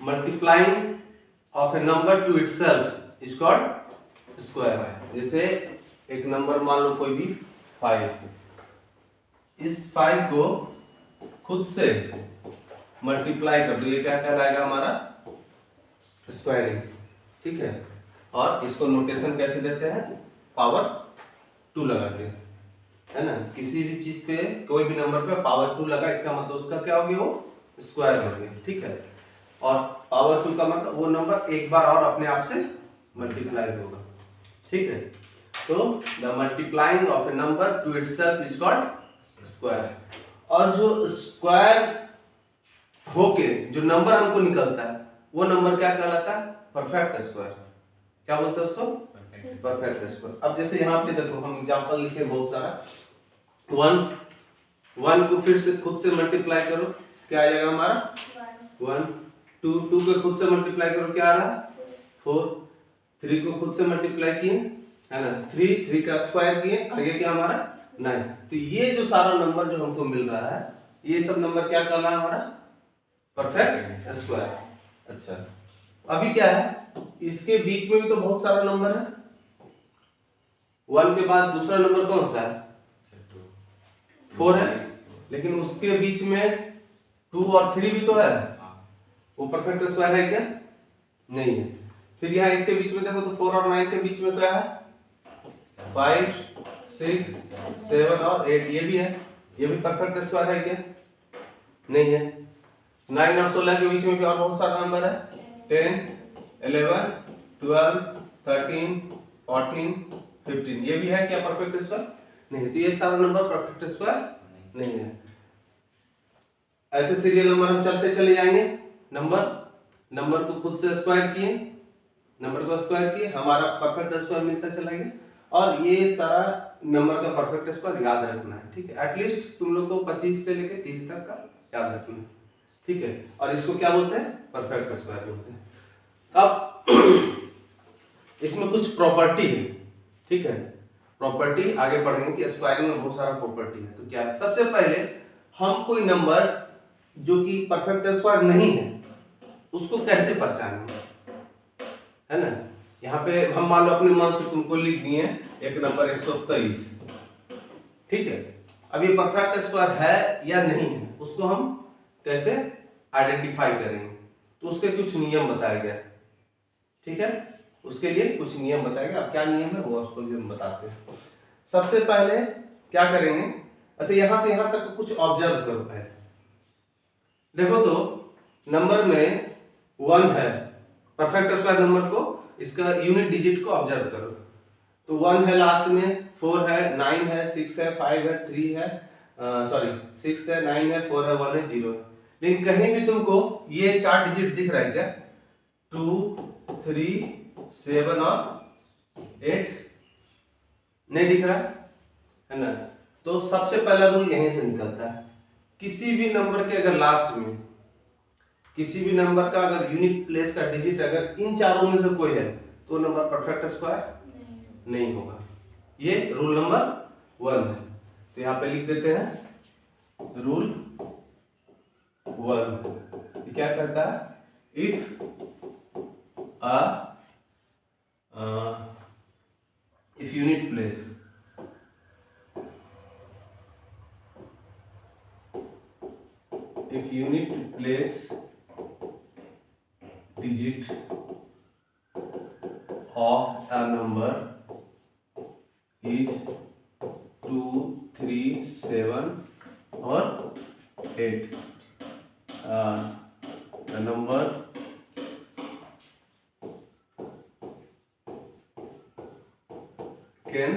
Multiplying of A number two itself is called square. जैसे एक number मान लो कोई भी 5, इस 5 को खुद से मल्टीप्लाई कर दो, ये क्या कहलाएगा हमारा स्क्वायरिंग। ठीक है, और इसको नोटेशन कैसे देते हैं, पावर 2 लगा के, है ना। किसी भी चीज पे कोई भी नंबर पे पावर 2 लगा, इसका मतलब उसका क्या हो गया, वो स्क्वायर हो गया। ठीक है, और पावर 2 का मतलब वो नंबर एक बार और अपने आप से मल्टीप्लाई होगा। ठीक है, तो the multiplying of A number two itself is called square. और जो स्क्वायर होके जो नंबर हमको निकलता है वो नंबर क्या कहलाता है, परफेक्ट स्क्वायर। क्या बोलते हैं उसको, परफेक्ट स्क्वायर। अब जैसे यहाँ पे देखो हम एग्जांपल लिखे बहुत सारा, 1 को फिर से खुद से मल्टीप्लाई करो, क्या आ जाएगा हमारा 1। 2 को खुद से मल्टीप्लाई करो, क्या आ रहा 4। 3 को खुद से मल्टीप्लाई किए, है ना, 3 का स्क्वायर किए, आगे क्या हमारा 9। तो ये जो सारा नंबर जो हमको मिल रहा है, ये सब नंबर क्या कहला हमारा परफेक्ट स्क्वायर। अच्छा, अभी क्या है, इसके बीच में भी तो बहुत सारा नंबर है। 1 के बाद दूसरा नंबर कौन सा है, 4 है, लेकिन उसके बीच में 2 और 3 भी तो है, वो परफेक्ट स्क्वायर है क्या, नहीं है। फिर यहाँ इसके बीच में देखो तो 4 और 9 के बीच में क्या है, 5, 6, 7 और 8, ये भी है, ये भी परफेक्ट स्क्वायर है क्या, नहीं है। 9 और 16 के बीच में भी और बहुत सारा नंबर है, 10, 11, 12, 13, 14, 15, ये भी है क्या परफेक्ट स्क्वायर, नहीं। तो ये सारा नंबर परफेक्ट स्क्वायर नहीं है। ऐसे सीरियल नंबर हम चलते चले जाएंगे, नंबर को खुद से स्क्वायर किए, नंबर को स्क्वायर किए, हमारा परफेक्ट स्क्वायर मिलता चला गया। और ये सारा नंबर का परफेक्ट स्क्वायर याद रखना है। ठीक है, एटलीस्ट तुम लोग को 25 से लेकर 30 तक का याद रखना है। ठीक है, और इसको क्या बोलते हैं, परफेक्ट स्क्वायर बोलते हैं। अब इसमें कुछ प्रॉपर्टी है। ठीक है, प्रॉपर्टी आगे पढ़ेंगे कि स्क्वायरिंग में बहुत सारा प्रॉपर्टी है। तो क्या है, सबसे पहले हम कोई नंबर जो कि परफेक्ट स्क्वायर नहीं है उसको कैसे पहचानेंगे, है ना। यहाँ पे हम मान लो अपने मन से तुमको लिख दिए एक नंबर 123। ठीक है, अब ये परफेक्ट स्क्वायर है या नहीं है उसको हम कैसे आइडेंटिफाई करेंगे, तो उसके कुछ नियम बताया गया। ठीक है, उसके लिए कुछ नियम बताया गया। अब क्या नियम है वो उसको भी हम बताते हैं। सबसे पहले क्या करेंगे, अच्छा यहां से यहां तक कुछ ऑब्जर्व करो पहले। देखो तो नंबर में 1 है, परफेक्ट स्क्वायर नंबर को, इसका यूनिट डिजिट को ऑब्जर्व करो। तो 1 है लास्ट में, 4 है, 9 है, 6 है, 5 है, 3 है, सॉरी 6 है, 9 है, 4 है, 1 है, 0 है। लेकिन कहीं भी तुमको ये 4 डिजिट दिख रहा है क्या, 2, 3, 7 और 8 नहीं दिख रहा है ना। तो सबसे पहला रूल यहीं से निकलता है, किसी भी नंबर के अगर लास्ट में किसी भी नंबर का अगर यूनिट प्लेस का डिजिट अगर इन चारों में से कोई है तो नंबर परफेक्ट स्क्वायर नहीं होगा। ये रूल नंबर 1 है। तो यहां पे लिख देते हैं रूल 1। क्या कहता है, if unit place digit of a number is 2, 3, 7 or 8, the number can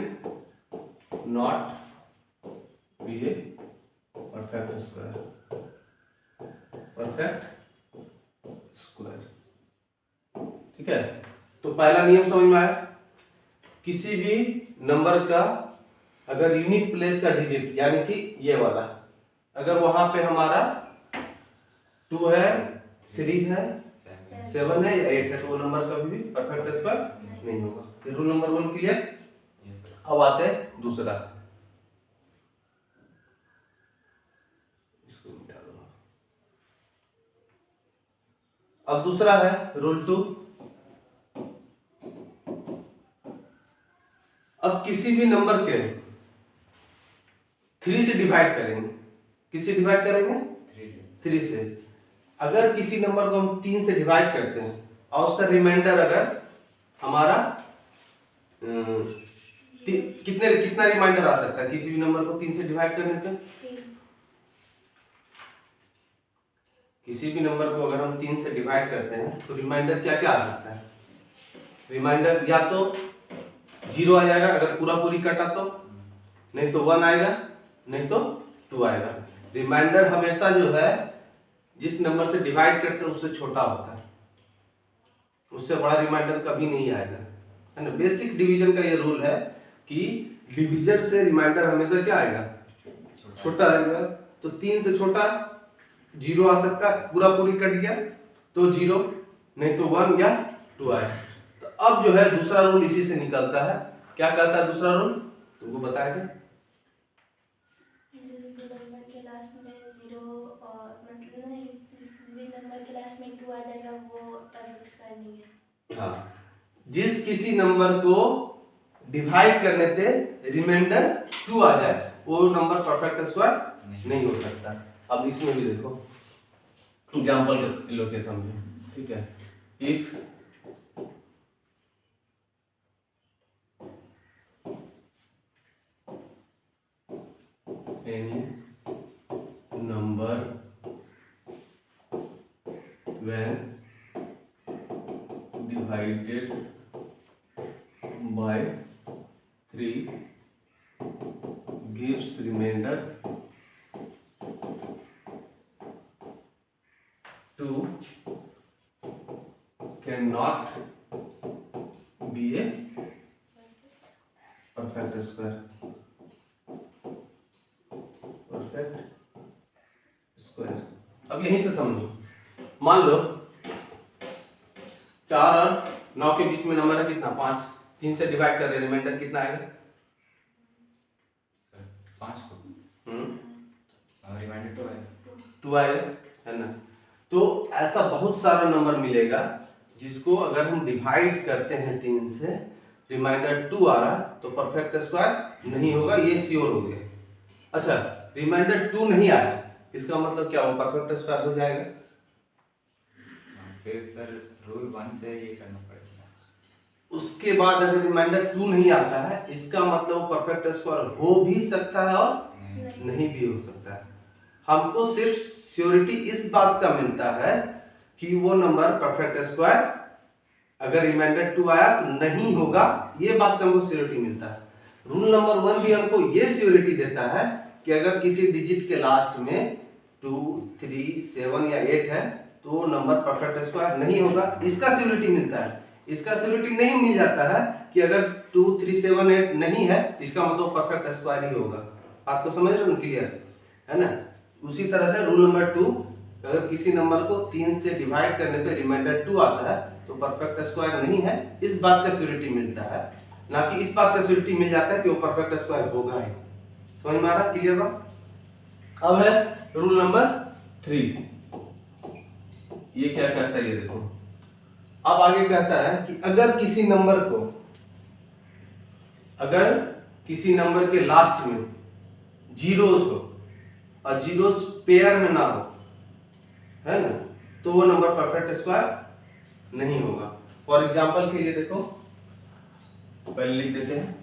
not be a perfect square. ठीक है, तो पहला नियम समझ में आया, किसी भी नंबर का अगर यूनिट प्लेस का डिजिट यानी कि ये वाला अगर वहां पे हमारा 2 है, 3 है, 7 है या 8 है तो वो नंबर कभी भी परफेक्ट स्क्वायर नहीं होगा। फिर रूल नंबर 1 क्लियर। अब आते हैं दूसरा, इसको मिटा दो। अब दूसरा है रूल 2। अब किसी भी नंबर के 3 से डिवाइड करेंगे। किससे डिवाइड करेंगे? 3 से। अगर किसी नंबर को हम 3 से डिवाइड करते हैं और उसका रिमाइंडर अगर हमारा कितना रिमाइंडर आ सकता है किसी भी नंबर को 3 से डिवाइड करने पे? किसी भी नंबर को अगर हम 3 से डिवाइड करते हैं तो रिमाइंडर क्या क्या आ सकता है? रिमाइंडर या तो 0 आ जाएगा अगर पूरा पूरी कटा तो, नहीं तो 1 आएगा, नहीं तो 2 आएगा। रिमाइंडर हमेशा जो है जिस नंबर से डिवाइड करते हैं उससे छोटा होता है, उससे बड़ा रिमाइंडर कभी नहीं आएगा, है ना। बेसिक डिवीजन का ये रूल है कि डिवीजन से रिमाइंडर हमेशा क्या आएगा? छोटा आएगा। तो 3 से छोटा 0 आ सकता है, पूरा पूरी कट गया तो 0, नहीं तो 1 या 2 आए। तो अब जो है दूसरा रूल इसी से निकलता है। क्या कहता है दूसरा रूल? तुमको बताया था। नंबर के लास्ट में 0 और मतलब नहीं, नंबर के लास्ट में 2 आ जाएगा वो परफेक्ट स्क्वायर नहीं है। हाँ, जिस किसी नंबर को डिवाइड करने पे रिमाइंडर 2 आ जाए वो नंबर परफेक्ट स्क्वायर नहीं हो सकता। अब इसमें भी देखो एग्जांपल लोकेशन में, ठीक है। If any number when divided by 3 gives remainder 2 cannot be a perfect square। perfect square। अब यहीं से समझो, मान लो 4 और 9 के बीच में नंबर है कितना? 5। 3 से डिवाइड कर रहे, रिमाइंडर कितना आएगा? 5 को रिमाइंडर 2 आएगा, है ना। तो ऐसा बहुत सारा नंबर मिलेगा जिसको अगर हम डिवाइड करते हैं 3 से, रिमाइंडर 2 आ रहा तो परफेक्ट स्क्वायर नहीं होगा, ये श्योर हो गया। अच्छा, रिमाइंडर 2 नहीं आया, इसका मतलब क्या? वो परफेक्ट स्क्वायर हो जाएगा। फिर सर रूल 1 से ये करना पड़ेगा। उसके बाद अगर रिमाइंडर 2 नहीं आता है, इसका मतलब परफेक्ट स्क्वायर हो भी सकता है और नहीं भी हो सकता है। हमको सिर्फ श्योरिटी इस बात का मिलता है कि वो नंबर परफेक्ट स्क्वायर अगर रिमाइंडर 2 आया तो नहीं होगा, ये बात का हमको श्योरिटी मिलता है। रूल नंबर 1 भी हमको ये श्योरिटी देता है कि अगर किसी डिजिट के लास्ट में 2, 3, 7 या 8 है तो वो नंबर परफेक्ट स्क्वायर नहीं होगा, इसका श्योरिटी मिलता है। इसका श्योरिटी नहीं मिल जाता है कि अगर 2, 3, 7, 8 नहीं है, इसका मतलब परफेक्ट स्क्वायर ही होगा। आपको समझ रहे हो? क्लियर है ना। उसी तरह से रूल नंबर 2, अगर किसी नंबर को 3 से डिवाइड करने पे रिमाइंडर 2 आता है तो परफेक्ट स्क्वायर नहीं है, इस बात का श्योरिटी मिलता है, ना कि इस बात का श्योरिटी मिल जाता है कि वो परफेक्ट स्क्वायर होगा ही। समझ में आ रहा? क्लियर बा? अब है रूल नंबर 3। ये क्या कहता है ये देखो। अब आगे कहता है कि अगर किसी नंबर के लास्ट में जीरोस हो और जीरोस पेयर में ना हो, है ना, तो वो नंबर परफेक्ट स्क्वायर नहीं होगा। फॉर एग्जांपल के लिए देखो, पहले लिख देते हैं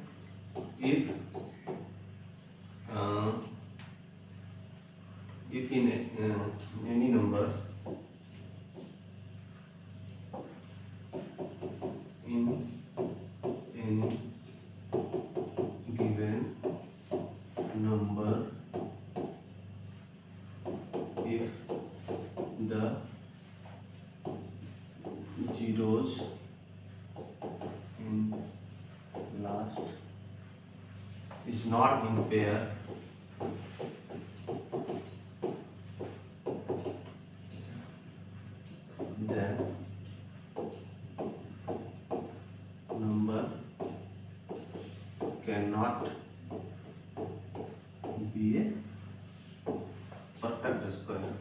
if in any number in any given number if the zeros in last is not in pair, then number cannot be a perfect square।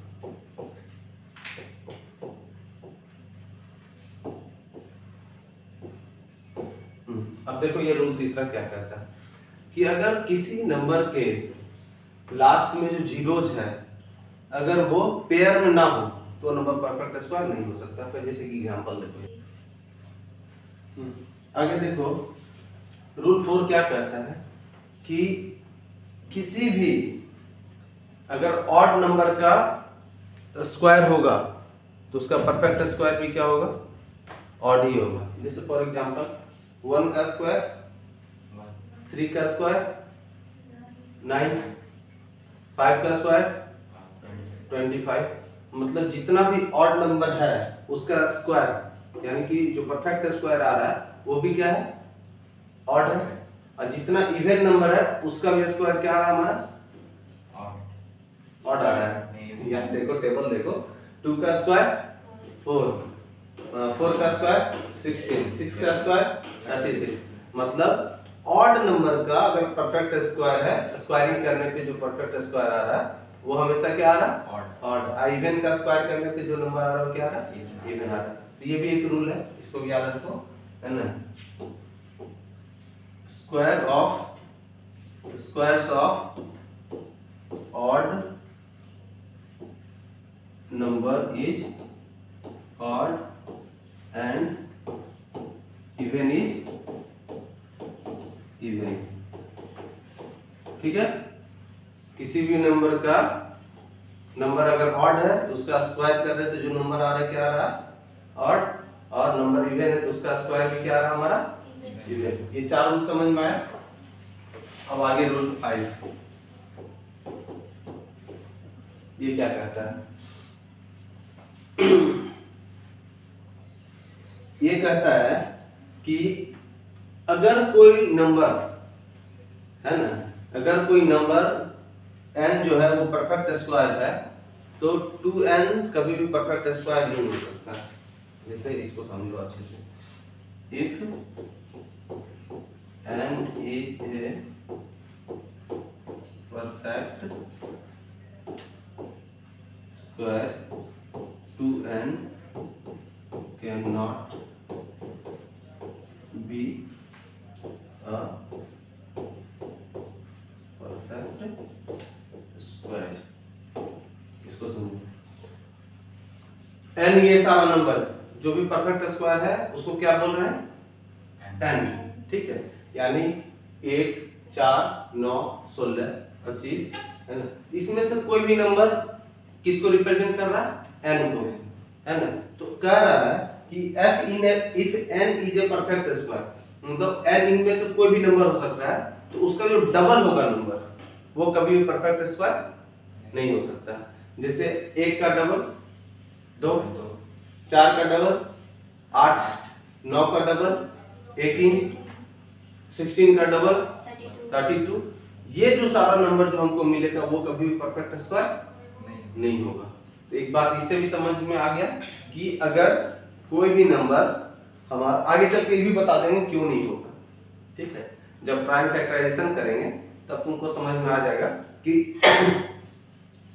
अब देखो ये रूल तीसरा क्या कहता है कि अगर किसी नंबर के लास्ट में जो जीरोज है अगर वो पेयर में ना हो तो नंबर परफेक्ट स्क्वायर नहीं हो सकता। फिर जैसे कि एग्जांपल देखो, आगे देखो रूल 4 क्या कहता है कि किसी भी अगर ऑड नंबर का स्क्वायर होगा तो उसका परफेक्ट स्क्वायर भी क्या होगा, ऑड ही होगा। जैसे फॉर एग्जांपल 1 का स्क्वायर, 3 का स्क्वायर 9, 5 का स्क्वायर 25। मतलब जितना भी ऑड नंबर है उसका स्क्वायर यानी कि जो परफेक्ट स्क्वायर आ रहा है वो भी क्या है, ऑड है। और जितना इवन नंबर है उसका भी स्क्वायर क्या आ रहा है हमारा, ऑड आ रहा है। यहाँ देखो टेबल देखो, 2 का स्क्वायर 4, 4 का स्क्वायर 16, 6 का स्क्वायर 36। मतलब ऑड नंबर का अगर परफेक्ट स्क्वायर है, स्क्वायरिंग करने पे जो परफेक्ट स्क्वायर आ रहा है वो हमेशा क्या आ रहा है, ऑड। इवन का स्क्वायर करने पे जो नंबर आ रहा है वो क्या आ रहा है, इवन आ रहा है। तो ये भी एक रूल है, इसको भी याद रखो, है ना। Squares of odd number is odd and even is even. ठीक है, किसी भी नंबर का नंबर अगर ऑड है तो उसका स्क्वायर कर रहे तो जो नंबर आ रहा है क्या आ रहा है, ऑड। और नंबर इवन है तो उसका स्क्वायर भी क्या आ रहा है हमारा, इवन। ये 4 रूल समझ में आया। अब आगे रूल 5, ये क्या कहता है ये कहता है कि अगर कोई नंबर है ना, अगर कोई नंबर n जो है वो परफेक्ट स्क्वायर है तो 2n कभी भी परफेक्ट स्क्वायर नहीं हो सकता। जैसे इसको समझो अच्छे से, if n is a perfect square 2n can not be a perfect square. इसको समझो, n ये सारा नंबर जो भी परफेक्ट स्क्वायर है उसको क्या बोल रहे हैं, n। ठीक है, यानी 1, 4, 9, 16, 25, है ना। इसमें से कोई भी नंबर किसको रिप्रेजेंट कर रहा है, n को, है ना। तो कह रहा है कि if n is a perfect square, मतलब n इनमें से कोई भी नंबर हो सकता है तो उसका जो डबल होगा नंबर वो कभी भी परफेक्ट स्क्वायर नहीं हो सकता। जैसे 1 का डबल 2, 4 का डबल 8, 9 का डबल 18, 16 का डबल 32। ये जो सारा नंबर जो हमको मिलेगा वो कभी भी परफेक्ट स्क्वायर नहीं होगा। तो एक बात इससे भी समझ में आ गया कि अगर कोई भी नंबर हमारा, आगे चल के ये भी बता देंगे क्यों नहीं होगा। ठीक है, जब प्राइम फैक्टराइजेशन करेंगे तब तुमको समझ में आ जाएगा कि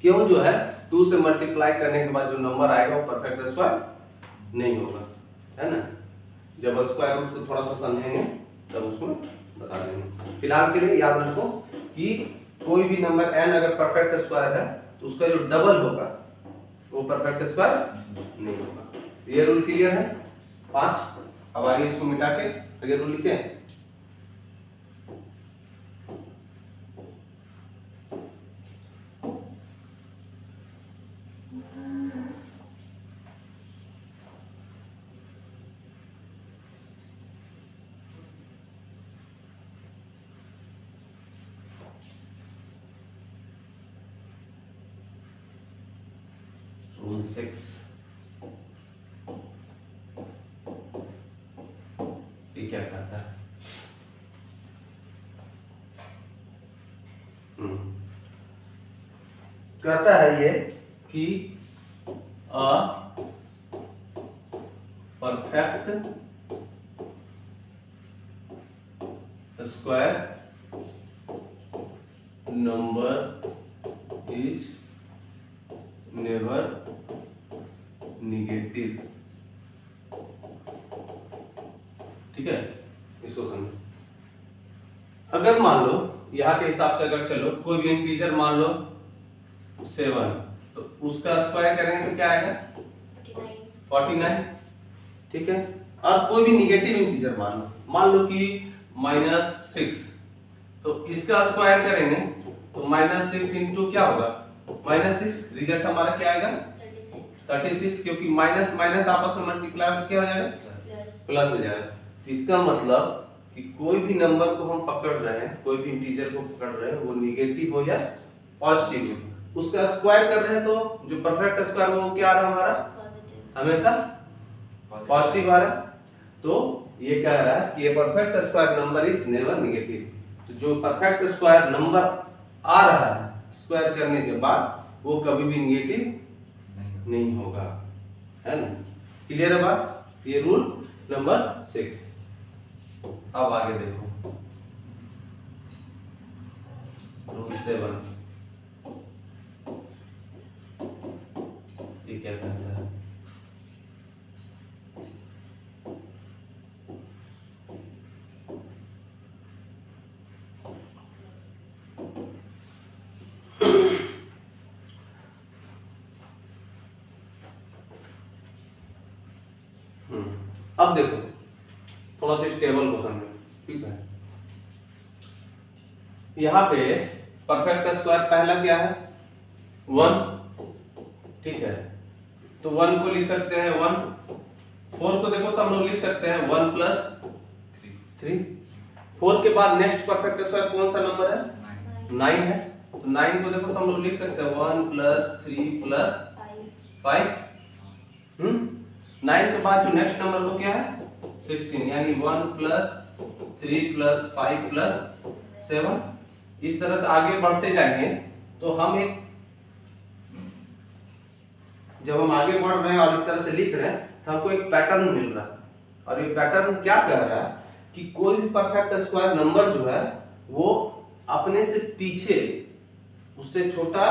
क्यों जो है 2 से मल्टीप्लाई करने के बाद जो नंबर आएगा वो परफेक्ट स्क्वायर नहीं होगा, है ना। जब स्क्वायर रूट को थोड़ा सा समझेंगे तब उसमें बता देंगे। फिलहाल के लिए याद रखो कि कोई भी नंबर n अगर परफेक्ट स्क्वायर है तो उसका जो डबल होगा वो परफेक्ट स्क्वायर नहीं होगा। ये रूल क्लियर है 5। अब आगे इसको मिटा के आगे रूल लिखे, रूल 6। ये क्या कहता है, कहता है ये कि a perfect square number is never negative. ठीक है, इसको समझो। अगर मान लो यहाँ के हिसाब से अगर चलो कोई भी इंटीजर मान लो 7, तो उसका स्क्वायर करेंगे तो क्या आएगा 49, ठीक है। और कोई भी निगेटिव इंटीजर मान लो कि -6, तो इसका स्क्वायर करेंगे तो -6 इंटू क्या होगा -6, रिजल्ट हमारा क्या आएगा 36, क्योंकि माइनस माइनस आपस में मल्टीप्लाई क्या हो जाएगा प्लस हो जाएगा। तो इसका मतलब कि कोई भी नंबर को हम पकड़ रहे हैं, कोई भी इंटीजर को पकड़ रहे हैं, वो निगेटिव हो या पॉजिटिव हो, उसका स्क्वायर कर रहे हैं तो जो परफेक्ट स्क्वायर वो क्या आ रहा है हमारा हमेशा पॉजिटिव आ रहा है। तो ये कह रहा है कि ये perfect square number is never negative. तो जो परफेक्ट स्क्वायर नंबर आ रहा है स्क्वायर करने के बाद वो कभी भी नेगेटिव नहीं होगा, है ना। क्लियर है बात? ये रूल नंबर 6। अब आगे देखो रूल 7, ये क्या कहता है? अब देखो थोड़ा सा स्टेबल को समझो, ठीक है। यहाँ पे परफेक्ट स्क्वायर पहला क्या है 1, ठीक है। तो 1 को लिख सकते हैं 1, 4 को देखो तो हम लोग लिख सकते हैं 1 + 3। 4 के बाद नेक्स्ट परफेक्ट स्क्वायर कौन सा नंबर है 9 है। तो 9 को देखो तो हम लोग लिख सकते हैं 1 + 3 + 5। 9 के बाद जो नेक्स्ट नंबर वो क्या है 16, यानी 1 + 3 + 5 + 7। इस तरह से आगे बढ़ते जाएंगे तो हम एक जब हम आगे बढ़ रहे हैं और इस तरह से लिख रहे हैं तो हमको एक पैटर्न मिल रहा है। और ये पैटर्न क्या कह रहा है कि कोई भी परफेक्ट स्क्वायर नंबर जो है वो अपने से पीछे उससे छोटा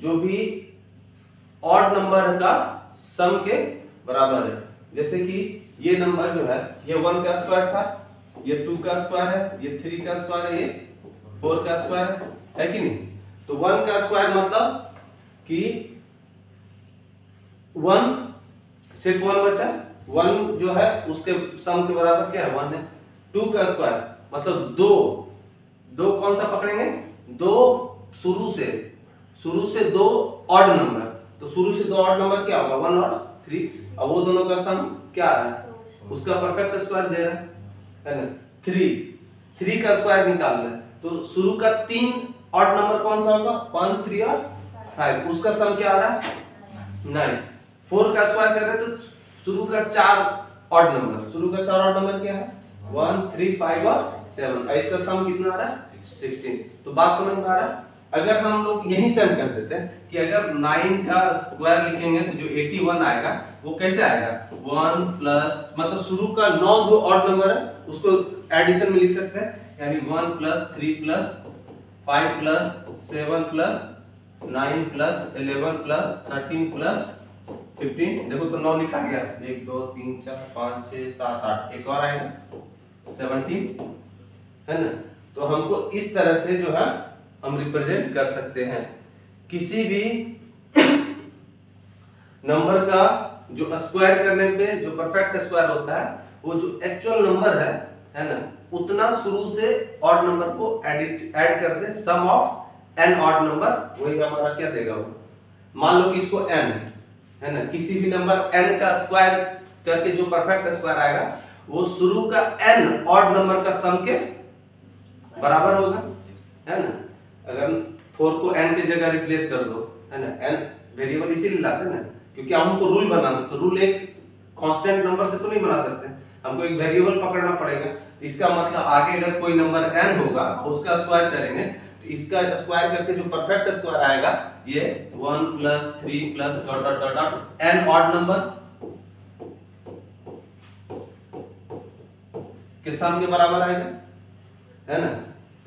जो भी ऑड नंबर का सम के बराबर है। जैसे कि ये नंबर जो है ये 1 का स्क्वायर था, ये 2 का स्क्वायर है, ये 3 का स्क्वायर है, ये 4 का स्क्वायर है कि नहीं। तो 1 का स्क्वायर मतलब कि 1 सिर्फ 1 बचा, 1 जो है उसके सम के बराबर क्या है 1 है। 2 का स्क्वायर मतलब 2 कौन सा पकड़ेंगे 2 शुरू से 2 ऑड नंबर, तो शुरू से 2 ऑड नंबर क्या होगा 1 और 3, अब वो दोनों का सम क्या आ रहा है उसका परफेक्ट स्क्वायर दे रहा है ना। 3 का स्क्वायर निकालना है तो शुरू का 3 ऑड नंबर कौन सा होगा 1, 3 और 5, उसका सम क्या आ रहा है 9। 4 का स्क्वायर कर रहे हैं तो शुरू का 4 ऑड नंबर क्या है 1, 3, 5 और 7, इसका सम कितना आ रहा है 16। तो बात समझ में आ रहा है। अगर हम लोग यही सम कर देते हैं कि अगर 9 का स्क्वायर लिखेंगे तो जो 81 आएगा वो कैसे आएगा 1 प्लस मतलब शुरू का 9 जो ऑड नंबर है उसको एडिशन में लिख सकते हैं, यानी 1 + 3 + 5 + 7 + 9 + 11 + 13 + 15। देखो तो 9 लिखा गया 1 2 3 4 5 6 7 8, एक और आएगा 17, है ना। तो हमको इस तरह से जो है हम रिप्रेजेंट कर सकते हैं किसी भी नंबर का जो स्क्वायर करने पे जो परफेक्ट स्क्वायर होता है वो जो एक्चुअल नंबर है ना, उतना शुरू से ऑड नंबर को ऐड कर दे, सम ऑफ n ऑड नंबर, वही हमारा क्या देगा वो। मान लो कि इसको n है ना, किसी भी नंबर n का स्क्वायर करके जो परफेक्ट स्क्वायर आएगा वो शुरू का n ऑड नंबर का सम के बराबर होगा, है ना। अगर 4 को n की जगह रिप्लेस कर दो, है ना, n वेरिएबल इसीलिए लाते हैं ना क्योंकि हमको रूल बनाना, तो रूल एक कांस्टेंट नंबर से तो नहीं बना सकते, हमको एक वेरिएबल पकड़ना पड़ेगा। इसका मतलब आगे अगर कोई नंबर n होगा उसका स्क्वायर करेंगे तो इसका स्क्वायर करके जो परफेक्ट स्क्वायर आएगा ये 1 + 3 + ... n ऑड नंबर के सम के बराबर आएगा, है ना।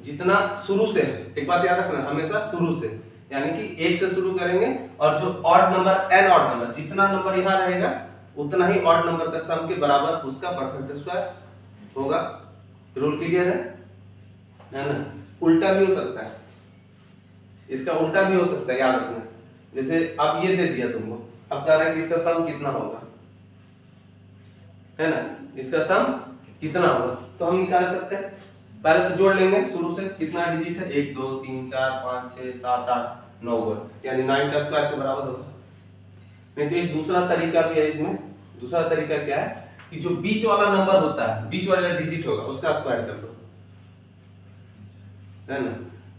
जितना शुरू से, एक बात याद रखना हमेशा शुरू से, यानी कि 1 से शुरू करेंगे और जो odd number n odd number जितना नंबर यहाँ रहेगा उतना ही ऑड नंबर का सम के बराबर उसका परफेक्ट स्क्वायर होगा। रूल क्लियर है। है ना, उल्टा भी हो सकता है, इसका उल्टा भी हो सकता है, याद रखना। जैसे अब ये दे दिया तुमको, अब कह रहा है कि इसका सम कितना होगा, है ना, इसका सम कितना होगा, तो हम निकाल सकते हैं। पहले तो जोड़ लेंगे शुरू से, कितना डिजिट है, 1 2 3 4 5 6 7 8 9 यानी 9 का स्क्वायर के बराबर होगा। नहीं तो एक दूसरा तरीका भी है इसमें। दूसरा तरीका क्या है कि जो बीच वाला नंबर होता है, बीच वाला डिजिट होगा, उसका स्क्वायर कर दो, है ना।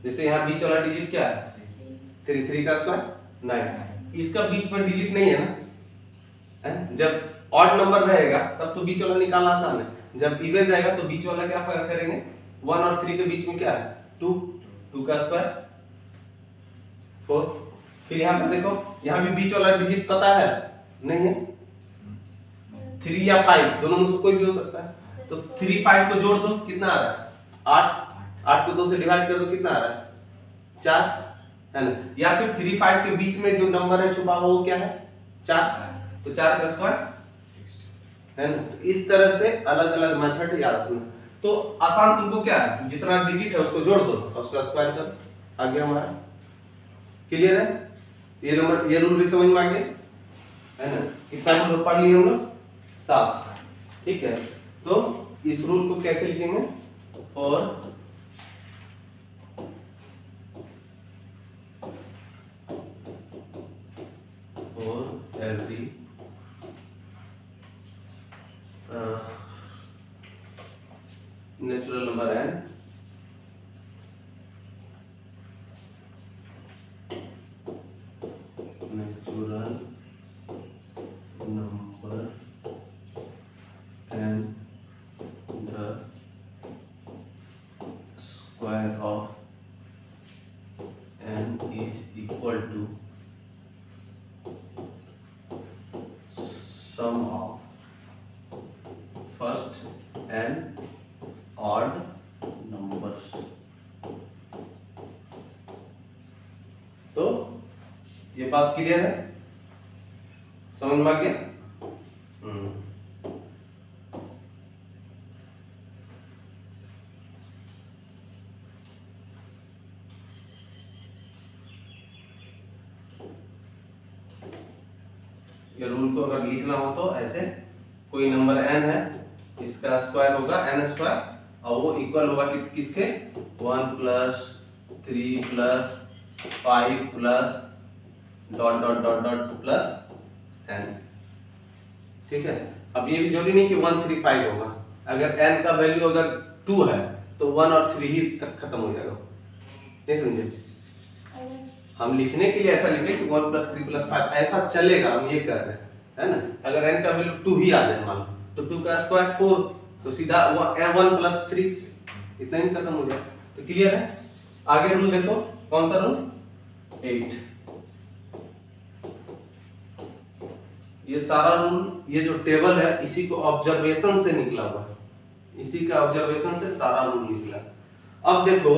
जैसे यहाँ बीच वाला डिजिट क्या है, 3, 3 का स्क्वायर 9, इसका बीच में डिजिट नहीं है ना, है? जब ऑड नंबर रहेगा तब तो बीच वाला निकालना आसान है, जब इवन रहेगा तो बीच वाला क्या करेंगे, 1 और 3 के बीच में क्या है, 2, 2 का स्क्वायर 4। फिर यहाँ पे देखो, यहाँ भी बीच वाला डिजिट पता है नहीं है, 3 या 5 दोनों में से कोई भी हो सकता है, तो 3 5 को जोड़ दो, कितना आ रहा है 8, 8 को 2 से डिवाइड कर दो, कितना आ रहा है 4, है ना। या फिर 3 5 के बीच में जो नंबर है छुपा हुआ वो क्या है 4, तो 4 का स्क्वायर, है ना। तो इस तरह से अलग अलग मेथड याद रखना। तो आसान तुमको क्या है, जितना डिजिट है उसको जोड़ दो और उसका स्क्वायर कर, आ गया हमारा। क्लियर है, ये नंबर, ये रूल भी समझ में आ गया, है ना। कितना नंबर पढ़ लिए हम लोग, 7, ठीक है। तो इस रूल को कैसे लिखेंगे, और every natural number n natural number and the square of n is equal to sum of first and odd numbers। तो ये बात क्लियर है, समझ में आ गया। ये रूल को अगर लिखना हो तो ऐसे, कोई नंबर n है, इसका स्क्वायर होगा n स्क्वायर, और वो इक्वल होगा किसके, 1 plus 3 plus 5 plus dot dot dot dot plus n, ठीक है। अब ये भी जरूरी नहीं कि 1 3 5 होगा, अगर n का वैल्यू अगर 2 है तो 1 और 3 ही तक खत्म हो जाएगा, नहीं समझे। हम लिखने के लिए ऐसा लिखे कि 1 प्लस 3 प्लस 5 ऐसा चलेगा, हम ये कह रहे हैं, है ना। अगर n का वैल्यू 2 ही आ जाए मान लो, तो 2 का स्क्वायर 4, तो सीधा 1 प्लस 3, इतना ही खत्म हो जाए। तो क्लियर है। आगे रूल देखो, कौन सा रूल, 8। ये सारा रूल, ये जो टेबल है इसी को ऑब्जर्वेशन से निकला हुआ है, इसी का ऑब्जर्वेशन से सारा रूल निकला। अब देखो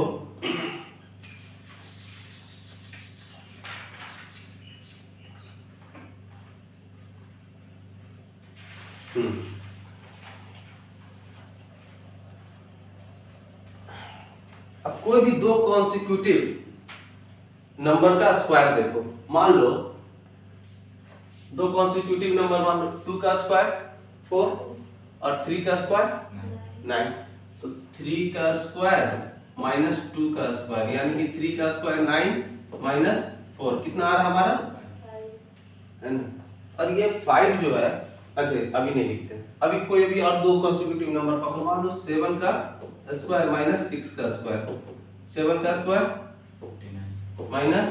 अब कोई भी दो कॉन्सिक्यूटिव नंबर का स्क्वायर देखो, मान लो दो कॉन्सिक्यूटिव नंबर, मान लो 2 का स्क्वायर 4 और 3 का स्क्वायर 9, तो 3 का स्क्वायर माइनस 2 का स्क्वायर, यानी कि 3 का स्क्वायर 9 माइनस 4, कितना आ रहा हमारा, है ना। और ये 5 जो है, अच्छा अभी नहीं लिखते, अभी कोई भी और दो कॉन्सिक्यूटिव नंबर पकड़ो, मान लो 7 का स्क्वायर माइनस 6 का स्क्वायर, 7 का स्क्वायर माइनस,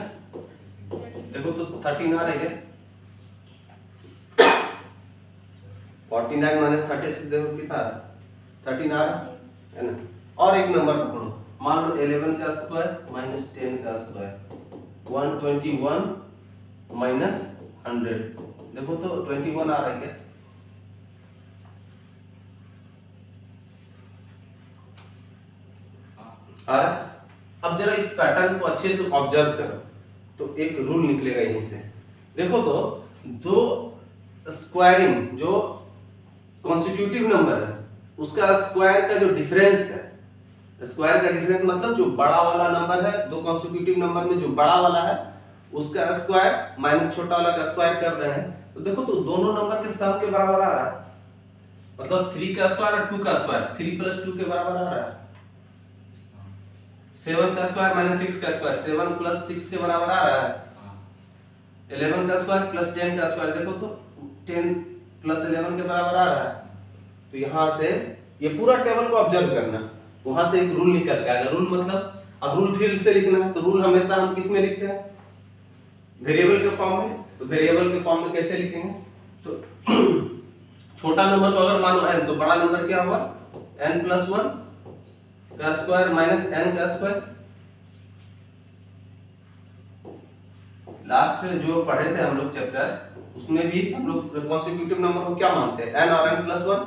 देखो तो 13 आ रही है, 49 माइनस 36, देखो कितना आ रहा है, 13 आ रहा है ना। और एक नंबर पकड़ो, मान लो 11 का स्क्वायर माइनस 10 का स्क्वायर, 121 माइनस 100, देखो तो 21 आ रहा है क्या, आ रहा। अब जरा इस पैटर्न को अच्छे से ऑब्जर्व करो, तो एक रूल निकलेगा यहीं से। देखो तो दो स्क्वायरिंग, जो कॉन्स्टिट्यूटिव नंबर है उसका स्क्वायर का जो डिफरेंस है स्क्वायर का डिफरेंस मतलब जो बड़ा वाला नंबर है, दो कॉन्सिक्यूटिव नंबर में जो बड़ा वाला है उसका स्क्वायर माइनस छोटा वाला का स्क्वायर कर रहे हैं, तो देखो तो दोनों नंबर के सम के बराबर आ रहा है, मतलब 3 का स्क्वायर और 2 का स्क्वायर 3 + 2 के बराबर आ रहा है। 7 का स्क्वायर माइनस 6 का स्क्वायर 7 + 6 के बराबर आ रहा है। 11 का स्क्वायर प्लस 10 का स्क्वायर देखो तो 10 + 11 के बराबर आ रहा है। तो यहां से ये पूरा टेबल को ऑब्जर्व करना, वहां से एक रूल निकल के आएगा। रूल मतलब अब रूल फिर से लिखना है, तो रूल हमेशा हम किस में लिखते हैं? वेरिएबल के फॉर्म में। तो वेरिएबल के फॉर्म में कैसे लिखेंगे? तो छोटा नंबर को अगर मानो n, तो बड़ा नंबर क्या होगा? n + 1 का स्क्वायर माइनस n का स्क्वायर। लास्ट जो पढ़े थे हम लोग चैप्टर, उसमें भी हम लोग कॉन्सिक्यूटिव नंबर को क्या मानते हैं? n और n + 1।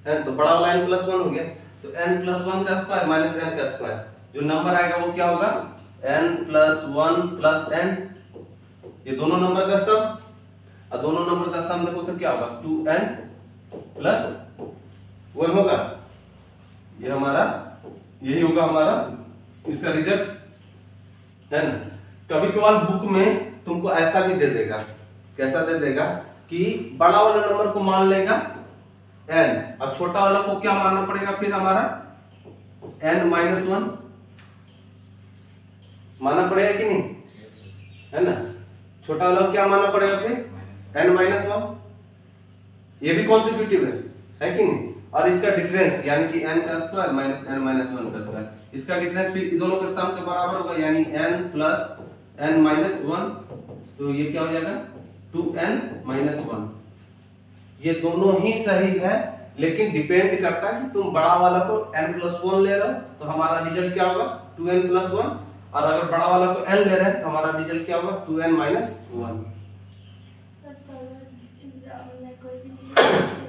n तो बड़ा वाला n + 1 हो गया, तो n + 1 का स्क्वायर माइनस n का स्क्वायर, जो नंबर आएगा वो क्या होगा? n + 1 + n, ये दोनों नंबर का सम, और दोनों नंबर का सम देखो तो क्या होगा? 2n + 1 होगा। ये हमारा यही होगा हमारा इसका रिजल्ट, है ना। कभी कभार बुक में तुमको ऐसा भी दे देगा, कैसा दे देगा कि बड़ा वाला नंबर को मान लेगा n, और छोटा वाला को क्या मानना पड़ेगा फिर हमारा? n - 1 मानना पड़ेगा कि नहीं, है ना। छोटा वाला को क्या मानना पड़ेगा फिर? n - 1। ये भी कॉन्सिक्यूटिव है कि नहीं। और इसका डिफरेंस यानी कि n का स्क्वायर माइनस n - 1 का स्क्वायर, इसका डिफरेंस फिर दोनों के सम के बराबर होगा, यानी n + n - 1, तो ये क्या हो जाएगा? 2n - 1। ये दोनों ही सही है, लेकिन डिपेंड करता है कि तुम बड़ा वाला को n + 1 ले रहे हो तो हमारा रिजल्ट क्या होगा? 2n + 1, और अगर बड़ा वाला को n ले रहे हैं तो हमारा रिजल्ट क्या होगा? 2n - 1।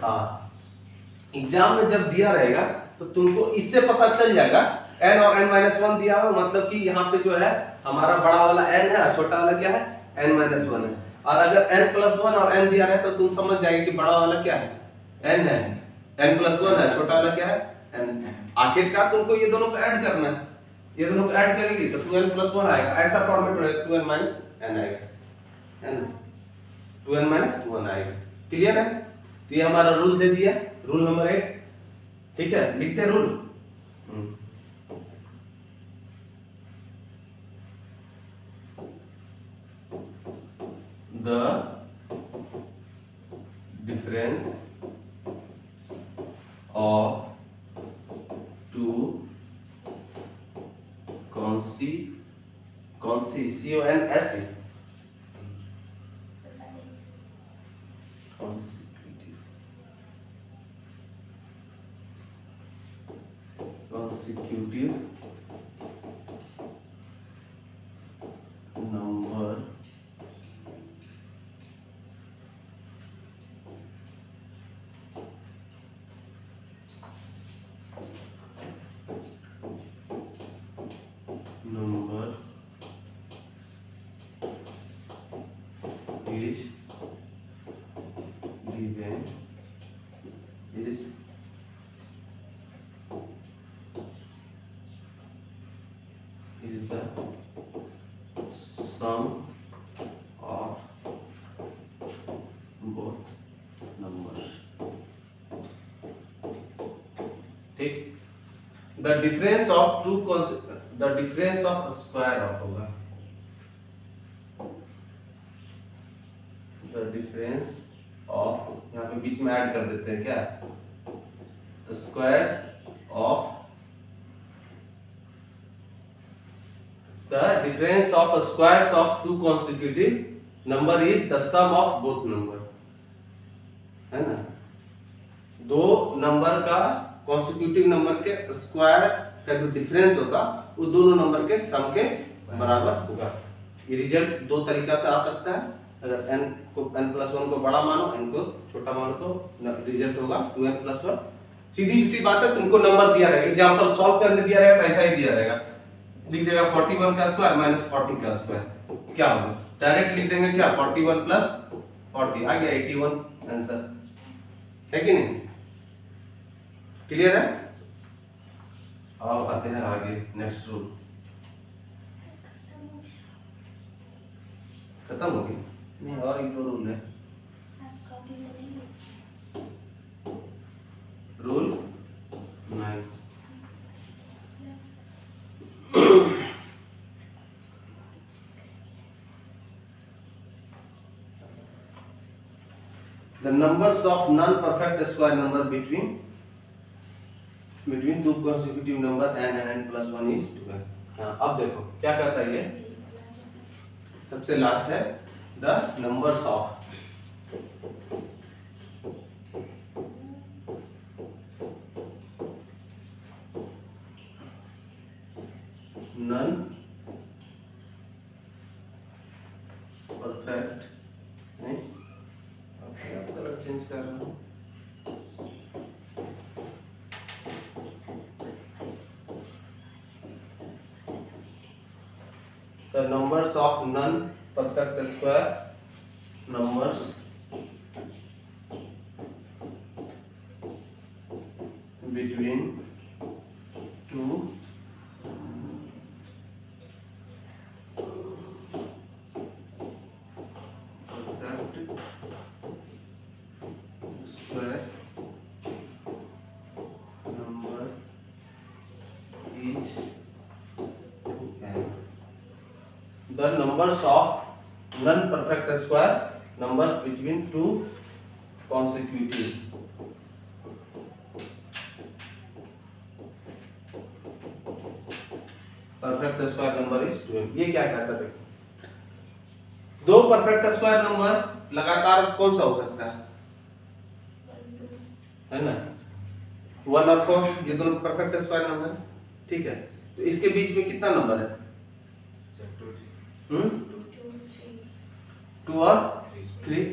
हाँ, एग्जाम में जब दिया रहेगा तो तुमको इससे पता चल जाएगा n और n - 1 दिया हो, मतलब कि यहाँ पे जो है हमारा बड़ा वाला n है और छोटा वाला क्या है? n - 1 है। और अगर n + 1 और n दिया रहे तो तुम समझ जाएंगे कि बड़ा वाला क्या है? n है, n + 1 है, छोटा वाला क्या है? n। आखिरकार तुमको ये दोनों को ऐड करना है, ये दोनों को ऐड करेंगे तो 2n + 1 आएगा, ऐसा फॉर्मेट रहेगा, 2n - n आएगा, है ना, 2n - 1 आएगा। क्लियर है? तो ये हमारा रूल दे दिया, रूल नंबर 8। ठीक है, लिखते हैं rule. The difference of two consecutive number is given is the sum of both numbers। ठीक, the difference of two the difference of square of होगा, the difference of, यहाँ पे बीच में ऐड कर देते हैं क्या? Squares of the difference of squares of two consecutive number is the sum of both number, है ना। दो नंबर का कॉन्सिक्यूटिव नंबर के स्क्वायर का जो डिफरेंस होगा वो दोनों नंबर के सम के बराबर होगा। ये रिजल्ट दो तरीका से आ सकता है, अगर n को n + 1 को बड़ा मानो, n को छोटा मानो, तो रिजल्ट होगा 2n + 1। सीधी सी बात है, तुमको नंबर दिया रहेगा, एग्जांपल सॉल्व करने दिया रहेगा तो ऐसा ही दिया रहेगा, लिख देगा 41 का स्क्वायर माइनस 40 का स्क्वायर, क्या होगा? डायरेक्ट लिख देंगे क्या? 41 + 40 आ गया 81 आंसर, है कि नहीं? क्लियर है? अब आते हैं आगे नेक्स्ट रूल। खत्म हो गई? नहीं, और एक दो रूल है। Rule 9, the numbers of non-perfect square number between two consecutive number n and n plus 1 is 12। हाँ, अब देखो क्या कहता है ये, सबसे लास्ट है the numbers of non perfect, नहीं कलर चेंज कर रहा हूँ, the numbers of non-perfect square numbers between two perfect square number is 2n। The numbers of non-perfect square numbers between two consecutive perfect square number is 2n। ये क्या कहता है? दो perfect square number लगातार कौन सा हो सकता है ना? 1 और 4 ये दोनों परफेक्ट स्क्वायर नंबर है, ठीक है। तो इसके बीच में कितना नंबर है? 2 और 3।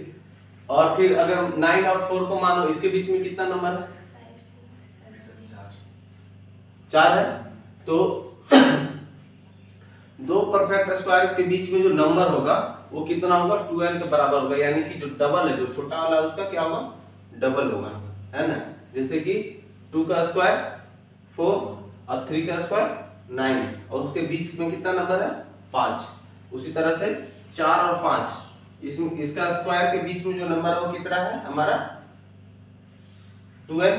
और फिर अगर 9 और 4 को मानो, इसके बीच में कितना नंबर है? 4 है। तो दो परफेक्ट स्क्वायर के बीच में जो नंबर होगा वो कितना होगा? 2n के बराबर होगा, यानी कि जो डबल है, जो छोटा वाला है उसका क्या होगा? डबल होगा, है ना। जैसे कि 2 का स्क्वायर 4 और 3 का स्क्वायर 9 और उसके बीच में कितना नंबर है? 5। उसी तरह से 4 और 5 इसका स्क्वायर के बीच में जो नंबर है वो कितना है हमारा? 2n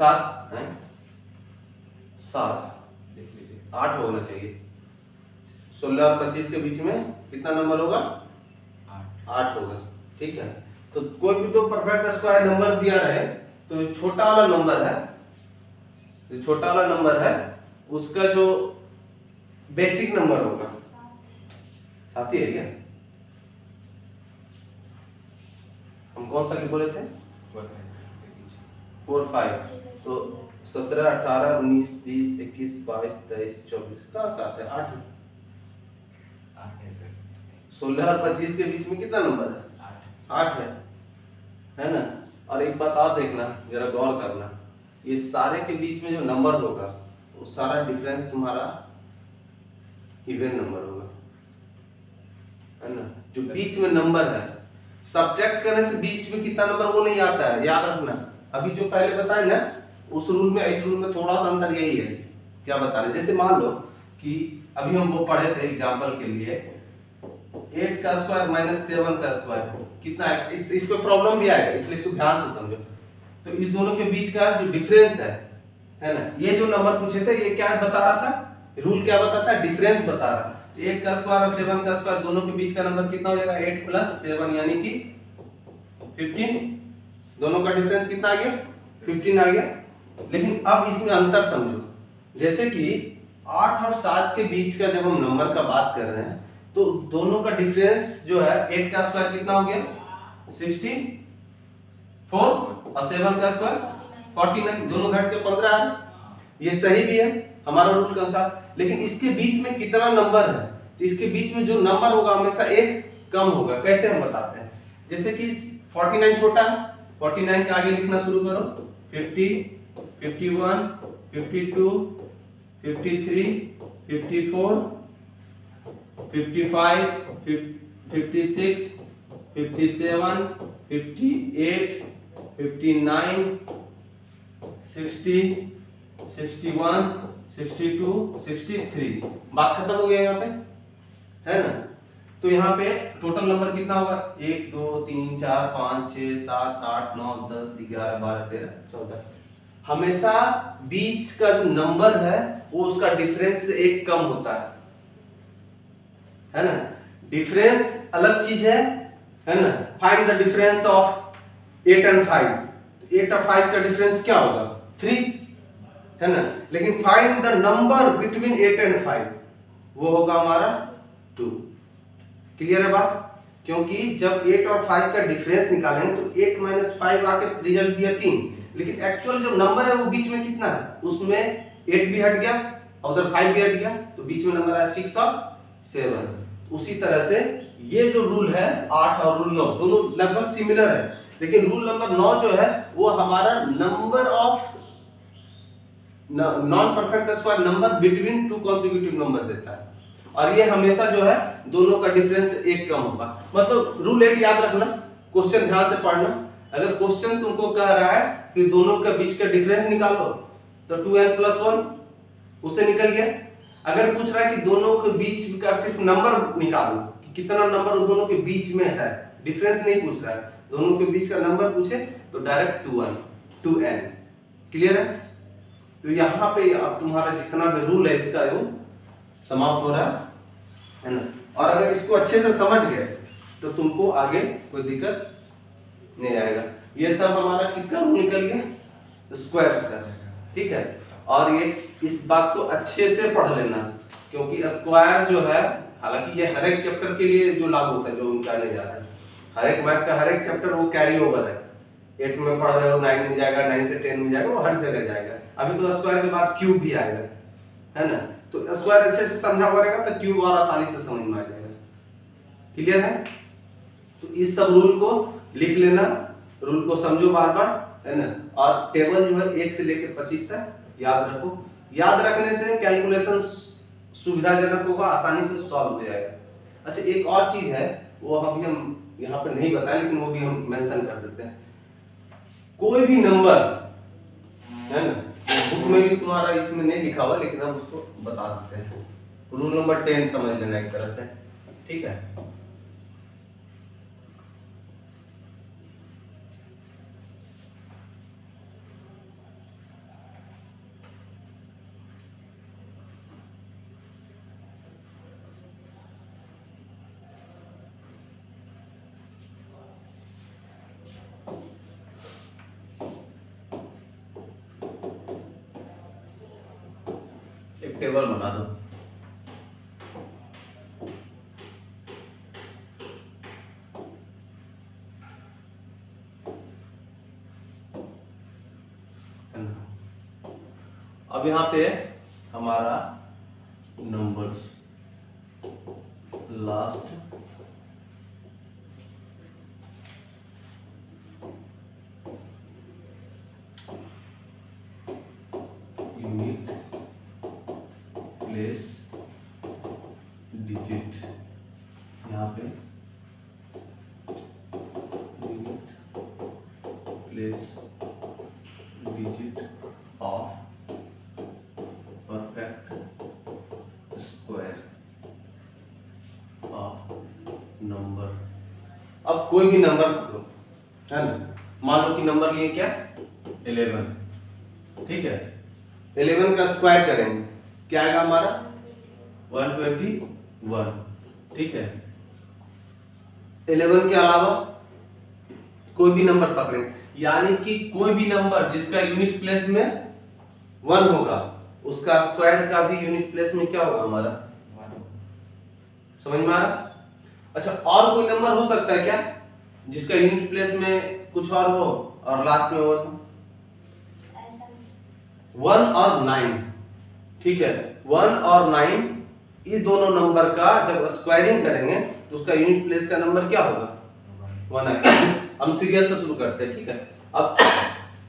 7 है, 7 8 होना चाहिए। 16 और 25 के बीच में कितना नंबर होगा? 8 होगा, ठीक है। तो कोई भी तो परफेक्ट स्क्वायर नंबर दिया रहे तो छोटा वाला नंबर है, जो छोटा वाला नंबर है उसका जो बेसिक नंबर होगा, साथ ही है क्या? हम कौन सा बोले थे? 4 5। तो 17 18 19 20 21 22 23 24 का साथ है 8। 16 और 25 के बीच में कितना नंबर है? 8 है ना। और एक बात और देखना, जरा गौर करना, ये सारे के बीच में जो नंबर होगा वो सारा डिफरेंस तुम्हारा इवन नंबर होगा, है ना। जो बीच में नंबर है, सब्ट्रैक्ट करने से बीच में कितना नंबर वो नहीं आता है, याद रखना। अभी जो पहले बताए ना, उस रूल में इस रूल में थोड़ा सा अंतर यही है। क्या बता रहे? जैसे मान लो कि अभी हम वो पढ़े थे एग्जांपल के लिए, 8 का स्क्वायर माइनस 7 का स्क्वायर कितना है? इस पे प्रॉब्लम भी आएगा, इसलिए इसको ध्यान से समझो। तो इस दोनों के बीच का जो डिफरेंस है ना, ये जो नंबर पूछे थे ये क्या बता रहा था? रूल क्या बताता है? डिफरेंस बता रहा है। 8 का स्क्वायर और 7 का स्क्वायर दोनों के बीच का नंबर कितना हो जाएगा? 8 + 7 यानी कि 15। दोनों का डिफरेंस कितना आ गया? 15 आ गया। लेकिन अब इसमें अंतर समझो, जैसे कि 8 और 7 के बीच का जब हम नंबर का बात कर रहे हैं तो दोनों का डिफरेंस जो है, 8 का स्क्वायर कितना हो गया? 16 4 और 7 का स्क्वायर 49, दोनों घट के 15 है। ये सही भी है हमारा रूल के अनुसार। लेकिन इसके बीच में कितना नंबर है? तो इसके बीच में जो नंबर होगा हमेशा एक कम होगा। कैसे हम बताते हैं? जैसे कि 49 छोटा है, 49 के आगे लिखना शुरू करो, 50 51 52 53 54 55 56 57 58 59, 60, 61, 62, 63। बात खत्म हो गया यहाँ पे, है ना। तो यहाँ पे टोटल नंबर कितना होगा? 1 2 3 4 5 6 7 8 9 10 11 12 13 14। हमेशा बीच का जो नंबर है वो उसका डिफरेंस से एक कम होता है ना। डिफरेंस अलग चीज है ना। Find the difference of 8 and 5। 8 और 5 का डिफरेंस क्या होगा? 3, है ना। लेकिन find the number between 8 and 5, वो होगा हमारा 2। क्लियर है बात? क्योंकि जब 8 और 5 का डिफरेंस निकालेंगे तो 8 - 5 आके रिजल्ट दिया 3, लेकिन एक्चुअल जो नंबर है वो बीच में कितना है? उसमें 8 भी हट गया और उधर 5 भी हट गया, तो बीच में नंबर है 6 और 7। उसी तरह से ये जो रूल है 8 और रूल 9 दोनों लगभग सिमिलर है, लेकिन रूल नंबर 9 जो है वो हमारा number of non perfect square number between two consecutive number देता है, और ये हमेशा जो है दोनों का डिफरेंस एक कम होगा। मतलब रूल 8 याद रखना, क्वेश्चन ध्यान से पढ़ना। अगर क्वेश्चन तुमको कह रहा है कि दोनों के बीच का डिफरेंस निकालो तो 2n + 1 उससे निकल गया। अगर पूछ रहा है कि दोनों के बीच का सिर्फ नंबर निकालो कि कितना नंबर उन दोनों के बीच में है, डिफरेंस नहीं पूछ रहा है, दोनों के बीच का नंबर पूछे तो डायरेक्ट 2n। क्लियर है? तो यहाँ पे अब तुम्हारा जितना भी रूल है इसका वो समाप्त हो रहा है ना। और अगर इसको अच्छे से समझ गए तो तुमको आगे कोई दिक्कत नहीं आएगा। ये सब हमारा किसका रूल निकल गया? स्क्वायर्स का, ठीक है। और ये इस बात को अच्छे से पढ़ लेना, क्योंकि स्क्वायर जो है, हालांकि ये हर एक चैप्टर के लिए जो लागू होता है, जो उनका नहीं जा रहा है, हर एक मैथ का हर एक चैप्टर वो कैरी ओवर है। 8 में पढ़ रहे हो 9 में जाएगा, 9 से 10 में जाएगा, वो हर जगह जाएगा। अभी तो स्क्वायर के बाद क्यूब भी आएगा, है ना। तो स्क्वायर अच्छे से समझा हुआ रहेगा तो क्यूब और आसानी से समझ में आ जाएगा। क्लियर है? तो इस सब रूल को लिख लेना, रूल को समझो बार बार, है ना। और टेबल जो है 1 से लेकर 25 तक याद रखो। याद रखने से कैलकुलेशन सुविधाजनक होगा, आसानी से सॉल्व हो जाएगा। अच्छा, एक और चीज है वो अभी हम यहाँ पे नहीं बताए, लेकिन वो भी हम मेंशन कर देते हैं। कोई भी नंबर, है ना, बुक में भी तुम्हारा इसमें नहीं लिखा हुआ, लेकिन हम उसको बता देते हैं। रूल नंबर 10 समझ लेना एक तरह से, ठीक है। एक टेबल बना दो। अब यहाँ पे हमारा numbers last unit place digit, यहाँ पे unit place digit of perfect square of number. अब कोई भी नंबर पकड़ो, है ना। मान लो कि नंबर लिए क्या? 11, ठीक है। 11 का स्क्वायर करेंगे, क्या आएगा हमारा? 121, ठीक है। 11 के अलावा कोई भी नंबर पकड़ेंगे, यानी कि कोई भी नंबर जिसका यूनिट प्लेस में 1 होगा उसका स्क्वायर का भी यूनिट प्लेस में क्या होगा हमारा? 1। समझ में आ रहा? अच्छा, और कोई नंबर हो सकता है क्या जिसका यूनिट प्लेस में कुछ और हो और लास्ट में 1 और 9, ठीक है। 1 और 9 ये दोनों नंबर का जब स्क्वायरिंग करेंगे तो उसका यूनिट प्लेस का नंबर क्या होगा? 1 आएगा। हम सीरियल से शुरू करते हैं, ठीक है। अब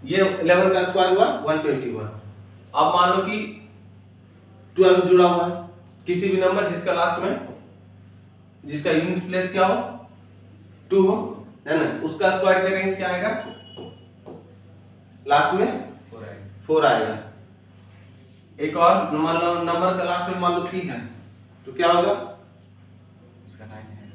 ये 11 का स्क्वायर हुआ 121। अब मान लो कि 12 जुड़ा हुआ है, किसी भी नंबर जिसका लास्ट में जिसका यूनिट प्लेस क्या हो? 2 हो, है ना। उसका स्क्वायर करेंगे क्या आएगा? लास्ट में 4 आएगा। 4 आएगा। एक और मान लो नंबर का लास्ट में मान लो 3 है, तो क्या होगा? उसका 9 है।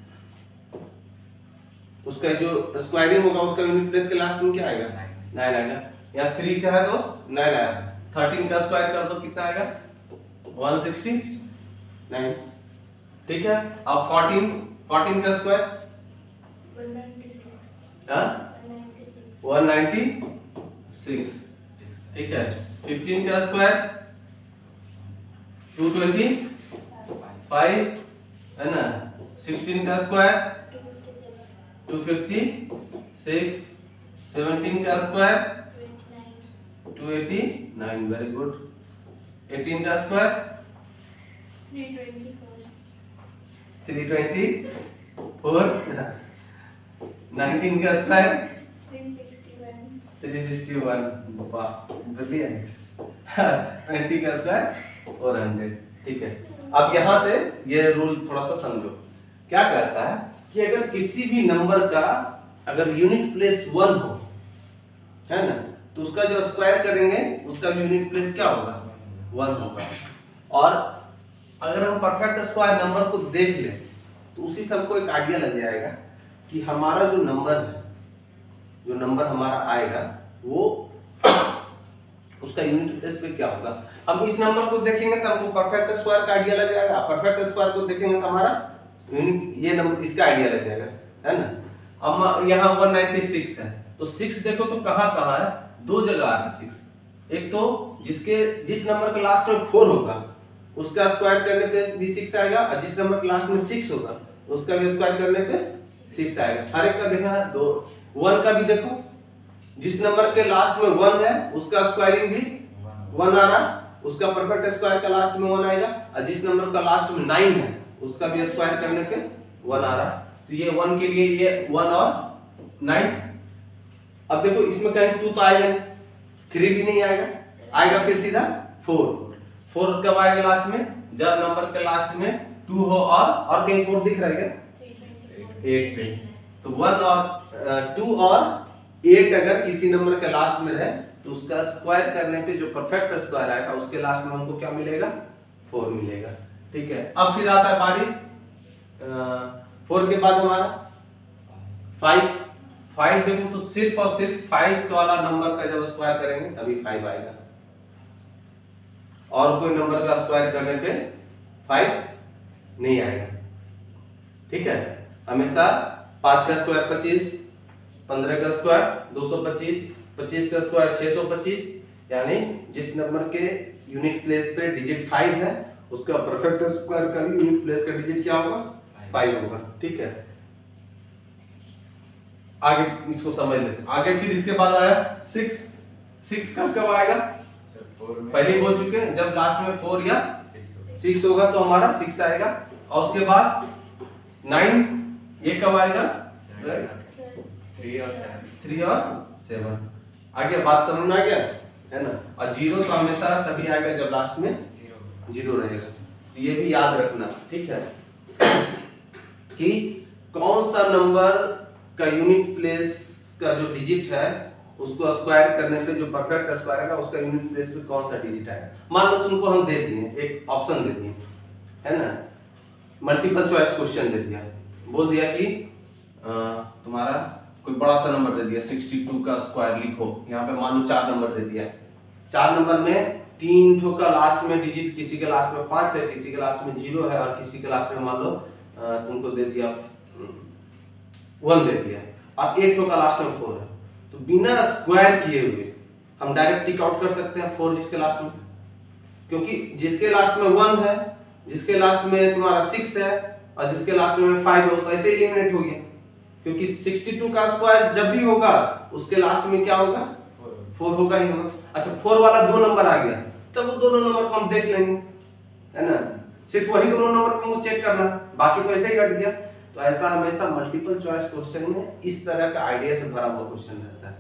उसका जो स्क्वायरिंग होगा उसका यूनिट प्लेस के लास्ट में क्या आएगा? 9 आएगा। यहाँ 3 का है तो 9 आएगा। 13 का स्क्वायर कर दो कितना आएगा? 169। ठीक है। अब 14 का स्क्वायर 196 हाँ 196। ठीक है। 15 का स्क्वायर 225 है ना। 16 का स्क्वायर 256। 17 का स्क्वायर 289। Very good. 18 का स्क्वायर 324। 19 का स्क्वायर 361। वाह ब्रिलियंट। 20 का स्क्वायर 400। ठीक है। अब यहां से ये रूल थोड़ा सा समझो। क्या कहता है कि अगर किसी भी नंबर का अगर यूनिट प्लेस 1 हो, है ना, तो उसका जो स्क्वायर करेंगे उसका यूनिट प्लेस क्या होगा? 1 होगा। और अगर हम परफेक्ट स्क्वायर नंबर को देख ले तो उसी से हमको एक आइडिया लग जाएगा कि हमारा जो नंबर है, जो नंबर हमारा आएगा वो उसका यूनिट प्लेस पे क्या होगा। हम इस नंबर को देखेंगे तो हमको परफेक्ट स्क्वायर का आइडिया लग जाएगा। परफेक्ट स्क्वायर को देखेंगे तो हमारा यूनिट ये नंबर इसका आइडिया लग जाएगा, है ना। अब यहाँ 196 है तो 6 देखो तो कहाँ कहाँ है? 2 जगह आ रहा है 6। एक तो जिस नंबर के लास्ट में 4 होगा उसका स्क्वायर करने पे भी 6 आएगा, और जिस नंबर के लास्ट में 6 होगा उसका भी स्क्वायर करने पे 6 आएगा। हर एक का देखना है। 1 का भी देखो, जिस नंबर के लास्ट में 1 है उसका स्क्वायरिंग भी 1 आ रहा, उसका परफेक्ट स्क्वायर का लास्ट में 1 आएगा, और जिस नंबर का लास्ट में 9 है उसका भी स्क्वायर करने पे 1 आ रहा। तो ये 1 के लिए ये 1 और 9। अब देखो इसमें कहीं 2 तो आएगा नहीं, 3 भी नहीं आएगा, आएगा फिर सीधा 4 कब आएगा लास्ट में? जब नंबर के लास्ट में 2 हो और कहीं 4 दिख रहा है क्या? 8 पे। तो 1 और 2 और 8 अगर किसी नंबर के लास्ट में रहे तो उसका स्क्वायर करने पे जो परफेक्ट स्क्वायर आएगा उसके लास्ट में हमको क्या मिलेगा? 4 मिलेगा। ठीक है। अब फिर आता है बारी 4 के बाद हमारा 5 देखो तो सिर्फ और सिर्फ 5 वाला नंबर का जब स्क्वायर करेंगे तभी 5 आएगा, और कोई नंबर का स्क्वायर करने पे 5 नहीं आएगा। ठीक है। हमेशा 5 का स्क्वायर 25, 15 का स्क्वायर 225, 25 का स्क्वायर 625, यानी जिस नंबर के यूनिट प्लेस पे डिजिट 5 है उसका परफेक्ट स्क्वायर का भी यूनिट प्लेस का डिजिट क्या होगा? 5 होगा। ठीक है। आगे इसको समझ लेते। आगे फिर इसके बाद आया 6 कब आएगा? पहले ही बोल चुके हैं, जब लास्ट में 4 या 6 होगा तो हमारा 6 आएगा। और उसके बाद 9 ये कब आएगा? 3 और 7। आगे बात समझ में आ गया, है ना। और 0 तो हमेशा तभी आएगा जब लास्ट में 0 रहेगा। तो ये भी याद रखना, ठीक है, कि कौन सा नंबर का यूनिट प्लेस का जो डिजिट है उसको स्क्वायर करने पे जो परफेक्ट स्क्वायर आएगा उसका यूनिट प्लेस पे कौन सा डिजिट आएगा। मान लो तुमको हम दे दिए एक ऑप्शन दे दिए, है ना, मल्टीपल चॉइस क्वेश्चन दे दिया, बोल दिया कि तुम्हारा कोई बड़ा सा नंबर दे दिया 62 का स्क्वायर लिखो। यहाँ पे मान लो 4 नंबर दे दिया। 4 नंबर में 3 ठो का लास्ट में डिजिट, किसी के लास्ट में 5 है, किसी के लास्ट में 0 है, और किसी के लास्ट में मान लो तुमको दे दिया 1 दे दिया, और 1 ठो का लास्ट में 4 है। तो बिना स्क्वायर किए हुए हम डायरेक्ट टिक आउट कर सकते हैं 4 जिसके लास्ट में, क्योंकि जिसके लास्ट में 1 है, जिसके लास्ट में तुम्हारा 6 है, और जिसके लास्ट में 5 है, तो ऐसे एलिमिनेट हो गया। क्योंकि 62 का स्क्वायर जब भी होगा उसके लास्ट में क्या होगा? 4 होगा ही होगा। अच्छा 4 वाला 2 नंबर आ गया, तब वो दोनों नंबर को हम देख लेंगे, है ना। सिर्फ वही दोनों नंबर को हमको चेक करना, बाकी तो ऐसे ही हट गया। तो ऐसा हमेशा मल्टीपल चॉइस क्वेश्चन में इस तरह का आइडिया से भरा हुआ क्वेश्चन रहता है।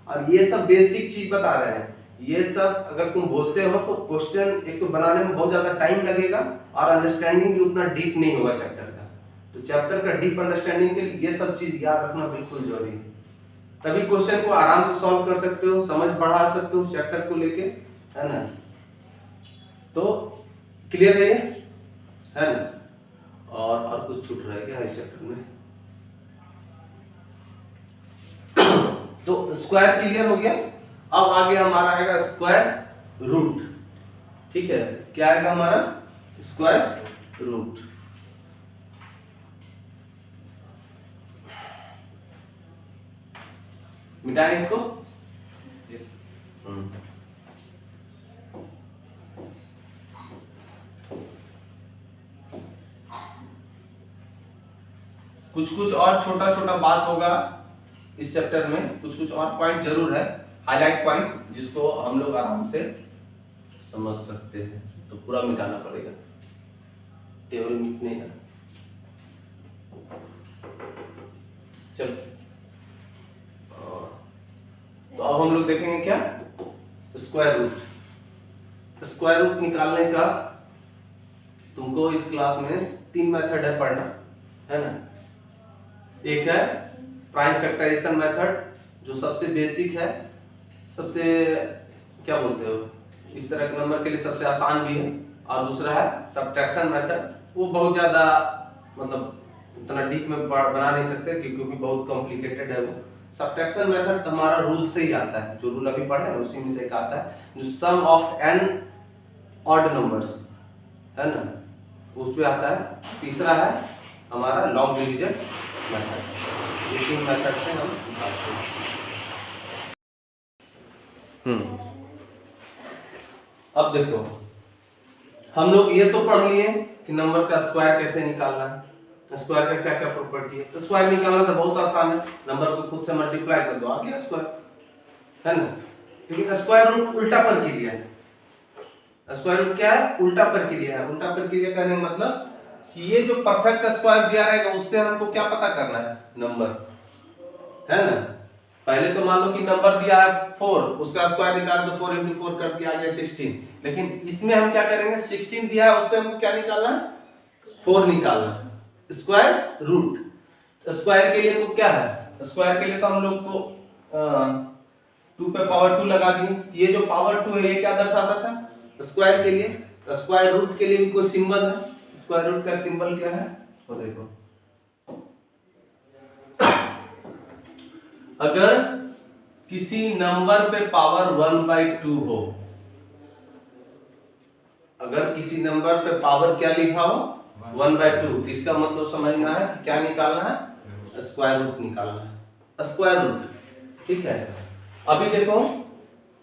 और ये सब बेसिक चीज बता रहे हैं, ये सब अगर तुम बोलते हो तो क्वेश्चन एक तो बनाने में बहुत ज्यादा टाइम लगेगा, और अंडरस्टैंडिंग भी उतना डीप नहीं होगा चैप्टर का। तो चैप्टर का डीप अंडरस्टैंडिंग के लिए ये सब चीज याद रखना बिल्कुल जरूरी है। तभी क्वेश्चन को आराम से सॉल्व कर सकते हो, समझ बढ़ा सकते हो चैप्टर को लेके, है ना। तो क्लियर है ना। और कुछ छूट रहा है क्या इस चैप्टर में? तो स्क्वायर क्लियर हो गया। अब आगे हमारा आएगा स्क्वायर रूट। ठीक है, क्या आएगा हमारा? Square root. मिटाएं इसको। Yes. कुछ कुछ और छोटा छोटा बात होगा इस चैप्टर में, कुछ कुछ और पॉइंट जरूर है, हाईलाइट पॉइंट, जिसको हम लोग आराम से समझ सकते हैं। तो पूरा मिटाना पड़ेगा, टेबल मिटने का। चलो, तो अब हम लोग देखेंगे क्या? Square root. स्क्वायर रूट निकालने का तुमको इस क्लास में 3 मेथड है पढ़ना, है ना। एक है प्राइम फैक्टराइजेशन मेथड, जो सबसे बेसिक है, सबसे क्या बोलते हो, इस तरह के नंबर के लिए सबसे आसान भी है। और दूसरा है सब्ट्रैक्शन मेथड, वो बहुत ज्यादा मतलब उतना डीप में बना नहीं सकते क्योंकि बहुत कॉम्प्लिकेटेड है वो। सब्ट्रैक्शन मेथड हमारा रूल से ही आता है, जो रूल अभी पढ़े हैं उसी में से एक आता है, जो सम ऑफ n ऑड नंबर्स, है ना, उसमें आता है। तीसरा है हमारा लॉन्ग डिवीजन मेथड। ये 3 मेथड से हम निकालते हैं। अब देखो, हम लोग ये तो पढ़ लिए कि नंबर का स्क्वायर कैसे निकालना है, स्क्वायर का क्या क्या प्रॉपर्टी है। तो स्क्वायर निकालना तो बहुत आसान है, नंबर को खुद से मल्टीप्लाई कर दो, आ गया स्क्वायर, है ना। लेकिन स्क्वायर रूट उल्टा प्रक्रिया है। स्क्वायर रूट क्या है? उल्टा प्रक्रिया है। उल्टा प्रक्रिया कहने का मतलब कि ये जो परफेक्ट स्क्वायर दिया रहेगा उससे हमको क्या पता करना है? नंबर, है ना। पहले तो मान लो कि नंबर दिया है 4, उसका स्क्वायर निकाल दो, 4 × 4 कर दिया, आ गया 16। लेकिन इसमें हम क्या करेंगे? 16 दिया है, उससे हमको क्या निकालना है? 4 निकालना है, स्क्वायर रूट। स्क्वायर के लिए तो क्या है? स्क्वायर के लिए तो हम लोग को 2 पे पावर 2 लगा दिए। ये जो पावर 2 है ये क्या दर्शाता था? स्क्वायर के लिए। तो स्क्वायर रूट के लिए भी कोई सिंबल है? स्क्वायर रूट का सिंबल क्या है? वो देखो, अगर किसी नंबर पे पावर 1/2 हो, अगर किसी नंबर पे पावर क्या लिखा हो? 1/2, इसका मतलब समझना है क्या निकालना है? स्क्वायर रूट निकालना है, स्क्वायर रूट। ठीक है, अभी देखो,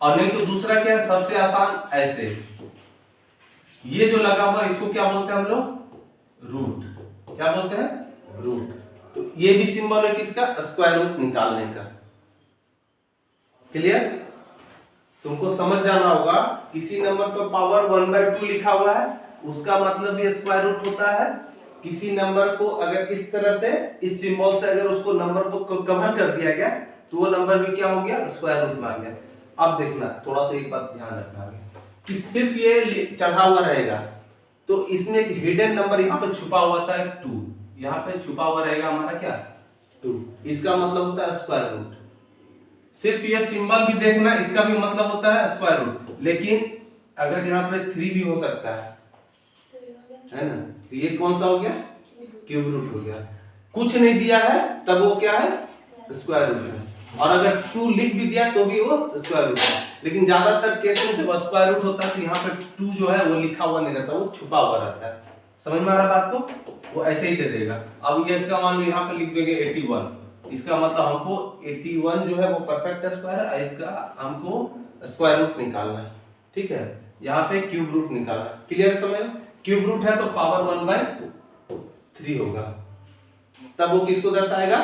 और नहीं तो दूसरा क्या है सबसे आसान? ऐसे ये जो लगा हुआ इसको क्या बोलते हैं हम लोग? रूट। क्या बोलते हैं? रूट। तो ये भी सिंबल है किसका? स्क्वायर रूट निकालने का। क्लियर? तुमको समझ जाना होगा, किसी नंबर पर पावर 1/2 लिखा हुआ है, उसका मतलब ये स्क्वायर रूट होता है। किसी नंबर को अगर इस तरह से, इस सिंबल से अगर उसको नंबर को कवर कर दिया गया तो वो नंबर भी क्या हो गया? स्क्वायर रूट में आ गया। अब देखना, थोड़ा सा एक बात ध्यान रखना कि सिर्फ ये चढ़ा हुआ रहेगा तो इसमें एक हिडन नंबर यहाँ पे छुपा हुआ था 2, यहाँ पे छुपा हुआ रहेगा हमारा क्या? 2। इसका मतलब होता है स्क्वायर रूट। सिर्फ ये सिंबल भी देखना, इसका भी मतलब होता है स्क्वायर रूट। लेकिन अगर यहाँ पे 3 भी हो सकता है ना, तो ये कौन सा हो गया? क्यूब रूट हो गया। कुछ नहीं दिया है तब वो क्या है? स्क्वायर रूट है। और अगर 2 लिख भी दिया तो भी वो स्क्वायर रूट है। लेकिन ज्यादातर केस में जब स्क्वायर रूट होता है तो यहाँ पे 2 जो है वो लिखा हुआ नहीं रहता, वो छुपा हुआ रहता है। समझ में आ रहा बात को? वो ऐसे ही दे देगा। अब ये इसका मान लो यहाँ पे लिख देंगे 81, इसका मतलब हमको 81 जो है वो परफेक्ट स्क्वायर है, इसका हमको स्क्वायर रूट निकालना है। ठीक है, यहाँ पे क्यूब रूट निकालना। क्लियर समझ? क्यूब रूट है तो पावर 1/3 होगा, तब वो किसको दर्शाएगा?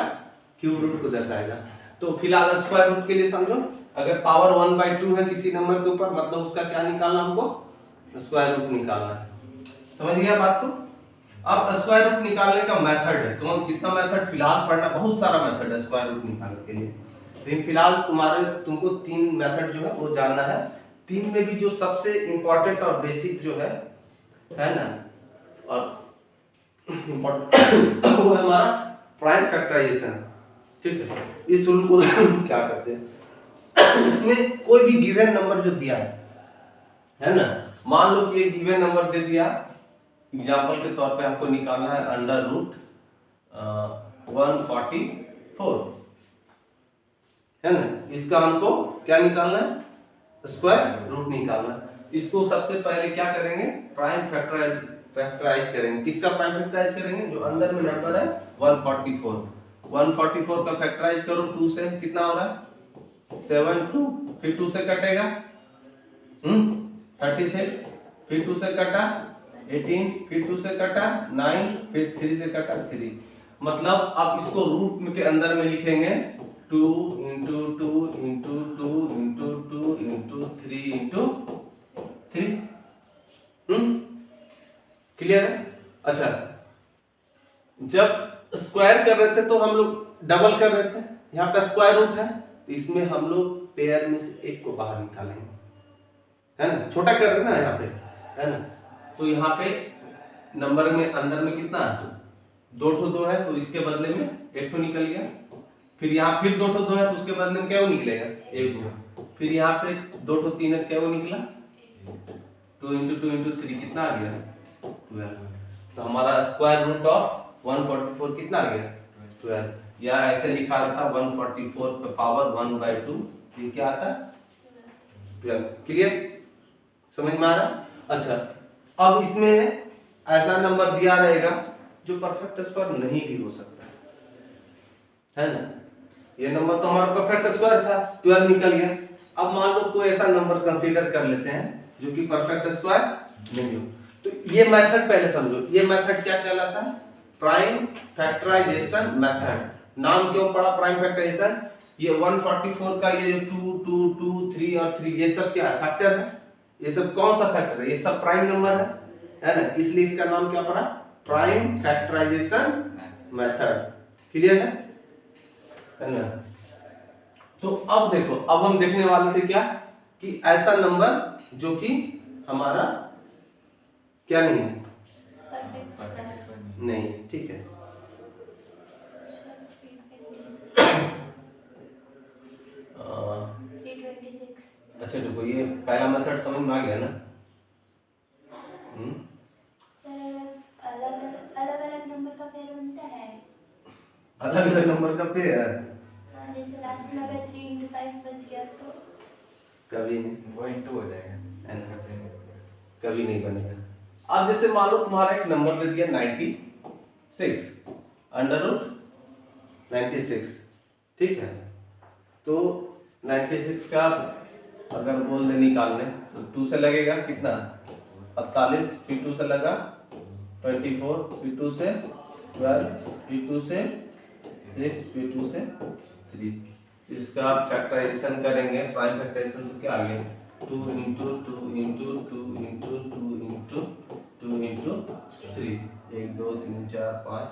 क्यूब रूट को दर्शाएगा। तो फिलहाल स्क्वायर रूट के लिए समझो, अगर पावर 1/2 है किसी नंबर के ऊपर, मतलब उसका क्या निकालना हमको? स्क्वायर रूट निकालना है। समझ गया बात को? अब स्क्वायर रूट निकालने का मेथड है, तुम कितना मेथड फिलहाल पढ़ना, बहुत सारा मेथड है स्क्वायर रूट निकालने के लिए। लेकिन फिलहाल तुमको 3 मेथड जो है वो जानना है। 3 में भी जो सबसे इंपॉर्टेंट और बेसिक जो है ना, और वो है हमारा प्राइम फैक्टराइजेशन। ठीक है, इस रूल को क्या करते हैं, इसमें कोई भी गिवन नंबर जो दिया है ना, मान लो कि एक गिवन नंबर दे दिया, एग्जांपल के तौर पे हमको निकालना है अंडर रूट 144 है ना, इसका हमको क्या निकालना है, स्क्वायर रूट निकालना है। इसको सबसे पहले क्या करेंगे, प्राइम फैक्टराइज करेंगे। किसका प्राइम फैक्टराइज करेंगे, जो अंदर में नंबर है 144 का फैक्टराइज करो 2 से, कितना हो रहा है 72, फिर 2 से कटेगा 36, फिर 2 से कटा 18, फिर 2 से कटा 9, फिर 3 से कटा 3। मतलब अब इसको रूट के अंदर में लिखेंगे 2 into 2 into 2 into 2 into 3 into 3। Clear है। अच्छा, जब स्क्वायर कर रहे थे तो हम लोग डबल कर रहे थे, यहाँ पे स्क्वायर रूट है तो इसमें हम लोग पेयर में से एक को बाहर निकालेंगे, है ना, छोटा कर रहे हैं ना यहाँ पे, है ना। तो यहाँ पे नंबर में अंदर में कितना है, 2 है तो इसके बदले में 1 निकल गया। फिर यहाँ फिर 2 है तो उसके बदले में क्या वो निकलेगा 1। फिर यहाँ पे 2 है, क्या वो निकला 2 इंटू 2 इंटू 3, कितना आ गया 12। तो हमारा स्क्वायर रूट ऑफ 144 कितना आ गया 12। या ऐसे लिखा रहता 144 पे पावर 1/2, ये क्या आता 12। क्लियर, समझ में आ रहा। अच्छा, अब इसमें ऐसा नंबर दिया रहेगा जो परफेक्ट स्क्वायर नहीं भी हो सकता है ना। ये नंबर तो हमारा परफेक्ट स्क्वायर था, 12 निकल गया। अब मान लो कोई ऐसा नंबर कंसीडर कर लेते हैं जो कि परफेक्ट स्क्वायर नहीं हो, तो ये मेथड पहले समझो। ये मेथड क्या कहलाता है, प्राइम फैक्टराइजेशन मेथड। नाम क्यों पड़ा प्राइम फैक्टराइजेशन, ये 144 का ये 2 2 2 3 और 3 ये सब क्या है, फैक्टर है। ये सब कौन सा फैक्टर है, ये सब प्राइम नंबर है ना, इसलिए इसका नाम क्या पड़ा, प्राइम फैक्टराइजेशन मेथड। क्लियर है ना। तो अब देखो, अब हम देखने वाले थे क्या, कि ऐसा नंबर जो कि हमारा क्या नहीं है, नहीं, ठीक है। अच्छा देखो, ये पहला मेथड समझ में आ गया ना। अलग अलग नंबर का पेयर बनता है, अलग अलग नंबर का पेयर, जैसे लास्ट में अगर 3 into 5 बच गया तो कभी नहीं, वो इंटू हो जाएगा, कभी नहीं बनेगा। अब जैसे मान लो तुम्हारा एक नंबर दे दिया 96 अंडर रूट 96, ठीक है। तो 96 का अगर बोल दे निकालने तो 2 से लगेगा कितना 48, फिर 2 से लगा 24, फिर 2 से 12, फिर 2 से 6, फिर 2 से 3। इसका फैक्टराइजेशन करेंगे, प्राइम फैक्टराइजेशन तो क्या आ गया 2 into 2 into 2 into 2 into 2 into 3, 1 2 3 4 5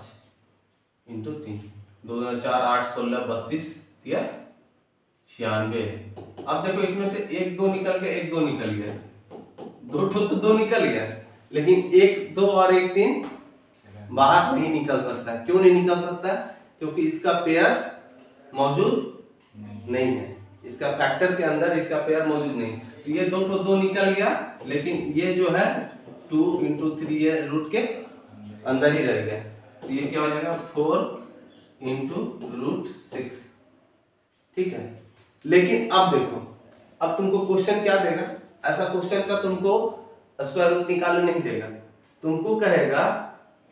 into 3, 2 4 8 16 32 या 96। अब देखो इसमें से 1 2 निकल गया, 1 2 निकल गया, 2 तो 2 निकल गया, लेकिन 1 2 और 1 3 बाहर नहीं निकल सकता। क्यों नहीं निकल सकता, क्योंकि इसका पेयर मौजूद नहीं है, इसका फैक्टर के अंदर इसका पेयर मौजूद नहीं। तो ये 2 तो 2 निकल गया, लेकिन ये जो है 2 इंटू 3 ये रूट के अंदर ही रह गया। तो ये क्या हो जाएगा 4 इंटू रूट 6, ठीक है। लेकिन अब देखो, अब तुमको क्वेश्चन क्या देगा, ऐसा क्वेश्चन का तुमको स्क्वायर रूट निकालने नहीं देगा, तुमको कहेगा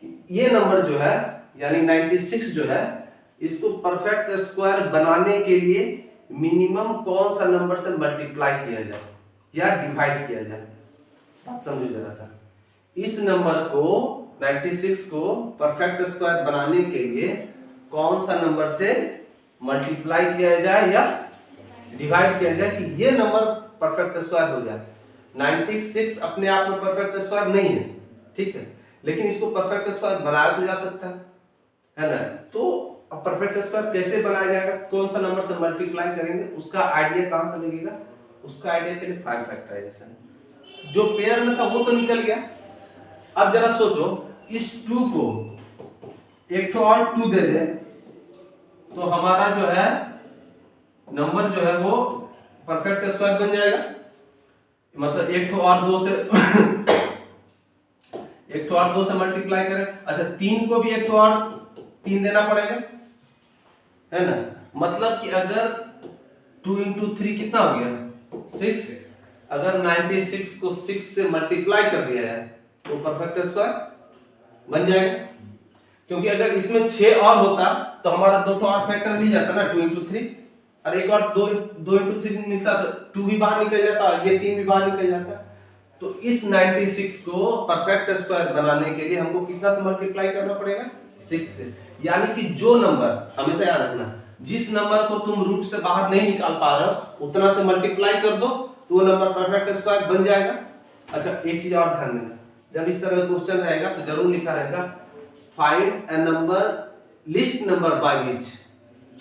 कि ये नंबर जो है यानी 96 जो है, इसको परफेक्ट स्क्वायर बनाने के लिए मिनिमम कौन सा नंबर से मल्टीप्लाई किया जाए या डिवाइड किया जाए। बात समझो जरा सा, इस नंबर को 96 को परफेक्ट स्क्वायर बनाने के लिए कौन सा नंबर से मल्टीप्लाई किया जाए या डिवाइड किया जाए कि ये नंबर परफेक्ट स्क्वायर हो जाए। 96 अपने आप में परफेक्ट स्क्वायर नहीं है, ठीक है, लेकिन इसको परफेक्ट स्क्वायर बनाया तो जा सकता है ना। तो परफेक्ट स्क्वायर कैसे बनाया जाएगा, कौन सा नंबर से मल्टीप्लाई करेंगे, उसका आइडिया कहां से लगेगा, उसका आइडिया के लिए प्राइम फैक्टराइजेशन। जो पेयर में था वो तो निकल गया। अब जरा सोचो, इस 2 को एक तो और 2 दे दे तो हमारा जो है नंबर जो है वो परफेक्ट स्क्वायर बन जाएगा। मतलब एक ठो और दो से एक ठो और दो से मल्टीप्लाई करें। अच्छा 3 को भी एक ठो और 3 देना पड़ेगा, है ना। मतलब कि अगर 2 into 3 कितना हो गया 6। अगर 96 को 6 से मल्टीप्लाई कर दिया है तो परफेक्ट स्क्वायर बन जाएगा। क्योंकि अगर इसमें 6 और होता तो हमारा दो और फैक्टर मिल जाता ना 2 into 3, और एक और 2 into 3 मिलता तो 2 भी बाहर निकल जाता और ये 3 भी बाहर निकल जाता। तो इस 96 को परफेक्ट स्क्वायर बनाने के लिए हमको कितना से मल्टीप्लाई करना पड़ेगा 6 से। यानी कि जो नंबर, हमेशा याद रखना, जिस नंबर को तुम रूट से बाहर नहीं निकाल पा रहे हो उतना से मल्टीप्लाई कर दो तो वो नंबर परफेक्ट स्क्वायर बन जाएगा। अच्छा एक चीज और ध्यान देना, जब इस तरह का क्वेश्चन रहेगा तो जरूर लिखा रहेगा find a number list number by which,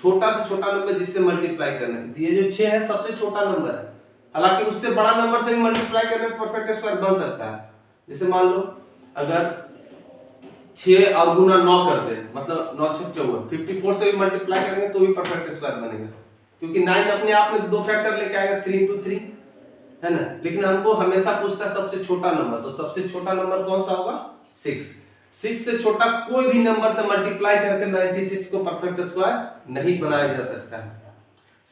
छोटा से छोटा नंबर जिससे मल्टीप्लाई करना है। ये जो 6 है सबसे छोटा नंबर है, हालांकि उससे बड़ा नंबर से भी मल्टीप्लाई करने पर परफेक्ट स्क्वायर बन सकता है। जैसे मान लो अगर 6 और गुना 9 कर दे, मतलब 9 6 54, 54 से भी मल्टीप्लाई करेंगे तो भी परफेक्ट स्क्वायर बनेगा, क्योंकि 9 अपने आप में दो फैक्टर लेके आएगा 3 into 3, है ना। लेकिन हमको हमेशा पूछता है सबसे छोटा नंबर, तो सबसे छोटा नंबर कौन सा होगा 6। 6 से छोटा कोई भी नंबर से मल्टीप्लाई करके 96 को परफेक्ट स्क्वायर नहीं बनाया जा सकता है।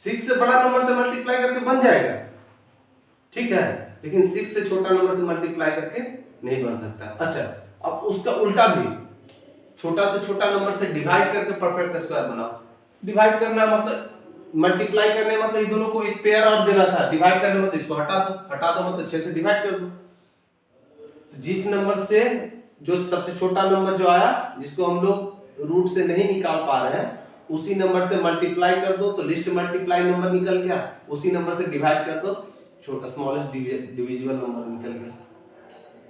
6 से बड़ा नंबर से मल्टीप्लाई करके बन जाएगा, ठीक है, लेकिन 6 से छोटा नंबर से मल्टीप्लाई करके नहीं बन सकता। अच्छा अब उसका उल्टा भी, छोटा से छोटा नंबर से डिवाइड करके परफेक्ट स्क्वायर बनाओ। डिवाइड करना मतलब मल्टीप्लाई करने मतलब इन दोनों को एक पेयर और देना था, डिवाइड करने मतलब इसको हटा दो मतलब 6 से डिवाइड कर दो। तो जिस नंबर से जो सबसे छोटा नंबर जो आया जिसको हम लोग रूट से नहीं निकाल पा रहे हैं उसी नंबर से मल्टीप्लाई कर दो तो लिस्ट मल्टीप्लाई नंबर निकल गया, उसी नंबर से डिवाइड कर दो छोटा स्मॉलेस्ट डिविजिबल नंबर निकल गया,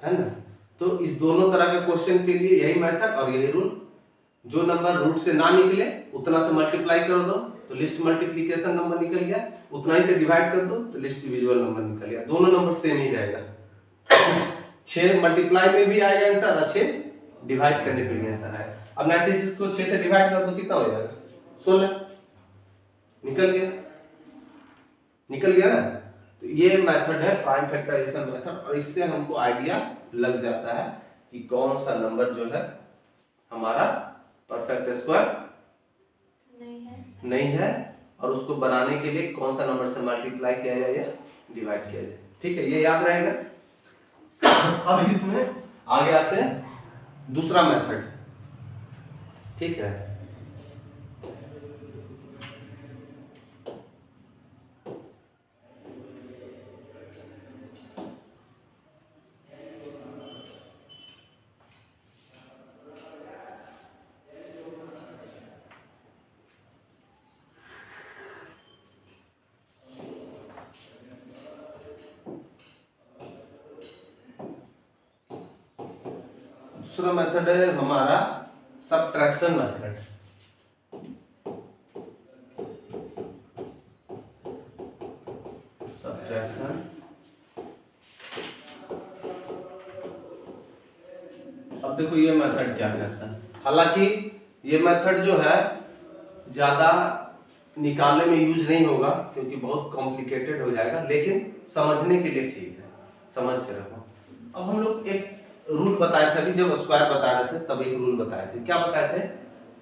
है ना। तो इस दोनों तरह के क्वेश्चन के लिए यही मेथड और यही रूल, जो नंबर रूट से ना निकले उतना से मल्टीप्लाई कर दो तो लिस्ट मल्टीप्लिकेशन नंबर निकल गया, उतना ही से डिवाइड कर दो तो लिस्ट डिविजिबल नंबर निकल गया। दोनों नंबर सेम ही रहेगा। 6 मल्टीप्लाई में भी आएगा आंसर और 6 डिवाइड करने पे भी आंसर आएगा। अब 96 को 6 से डिवाइड कर दो कितना हो जाएगा 16, निकल गया ना। तो ये मेथड है प्राइम फैक्टराइजेशन मेथड, और इससे हमको आइडिया लग जाता है कि कौन सा नंबर जो है हमारा परफेक्ट स्क्वायर नहीं है और उसको बनाने के लिए कौन सा नंबर से मल्टीप्लाई किया जाए या डिवाइड किया जाए। ठीक है, ये याद रहेगा। अब इसमें आगे आते हैं दूसरा मेथड, ठीक है। दूसरा मेथड है हमारा सबट्रैक्शन मेथड। सबट्रैक्शन, अब देखो ये मेथड क्या कहता है। हालांकि ये मेथड जो है ज्यादा निकालने में यूज नहीं होगा क्योंकि बहुत कॉम्प्लिकेटेड हो जाएगा, लेकिन समझने के लिए ठीक है, समझ के रखो। अब हम लोग एक रूल बताए थे अभी जब स्क्वायर बता रहे थे तब एक रूल बताए थे। क्या बताए थे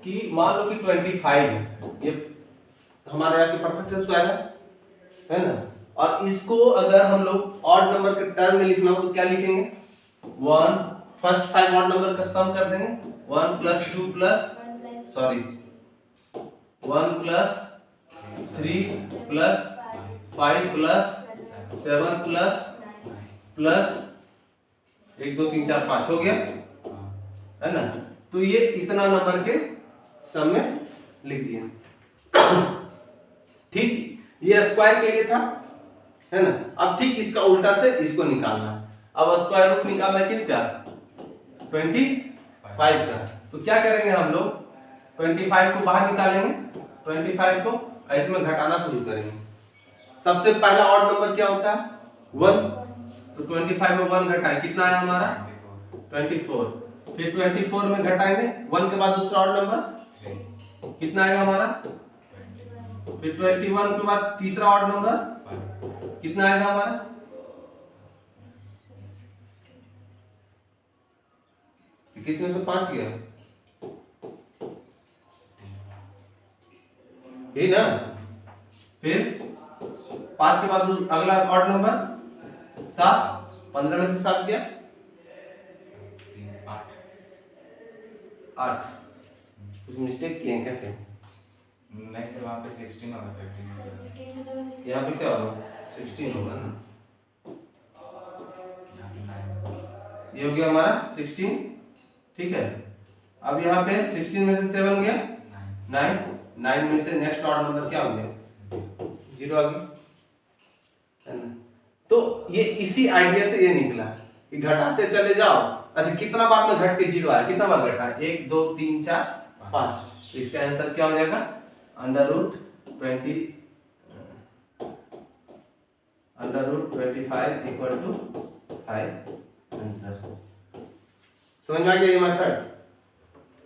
कि मान लो कि 25 है, ये हमारे यहाँ की परफेक्ट स्क्वायर है ना। और इसको अगर हम लोग ऑड नंबर के टर्म में लिखना हो तो क्या लिखेंगे 1, फर्स्ट 5 ऑड नंबर का सम कर देंगे 1 + 2 + 1 + 3 + 5 + 7 + 1 2 3 4 5 हो गया, है ना। तो ये इतना नंबर के सम में लिख दिए। ठीक, ये स्क्वायर के लिए था, है ना। अब ठीक इसका उल्टा से इसको निकालना है। अब स्क्वायर रूट निकालना है किसका 25 का। तो क्या करेंगे हम लोग 25 को बाहर निकालेंगे, 25 को इसमें घटाना शुरू करेंगे। सबसे पहला ऑड नंबर क्या होता है 1, तो 25 में 1 घटाएं कितना आया हमारा 24। फिर 24 में घटाएंगे 1 के बाद दूसरा ऑड नंबर कितना आएगा हमारा? फिर 21 के बाद तीसरा ऑड नंबर कितना आएगा हमारा? किसमें से 5 गया? यही ना? फिर 5 के बाद अगला ऑड नंबर 7, 15 में से 7 गया 8। कुछ मिस्टेक किए हैं क्या? नहीं सर, वहाँ पे 16 होगा, 15 होगा। यहाँ पे क्या होगा? 16 होगा ना। यहाँ पे 9 होगा। ये हो गया हमारा 16, ठीक है। अब यहाँ पे 16 में से 7 गया 9 में से नेक्स्ट ऑड नंबर क्या हो गया? 0 आ गया, है ना। तो ये इसी आइडिया से ये निकला कि घटाते चले जाओ। अच्छा, कितना बार में घट के 0 आया? कितना बार घटा? 1 2 3 4 5। इसका आंसर क्या हो जाएगा? √25 इक्वल टू 5 आंसर। समझ में आ गया ये मेथड?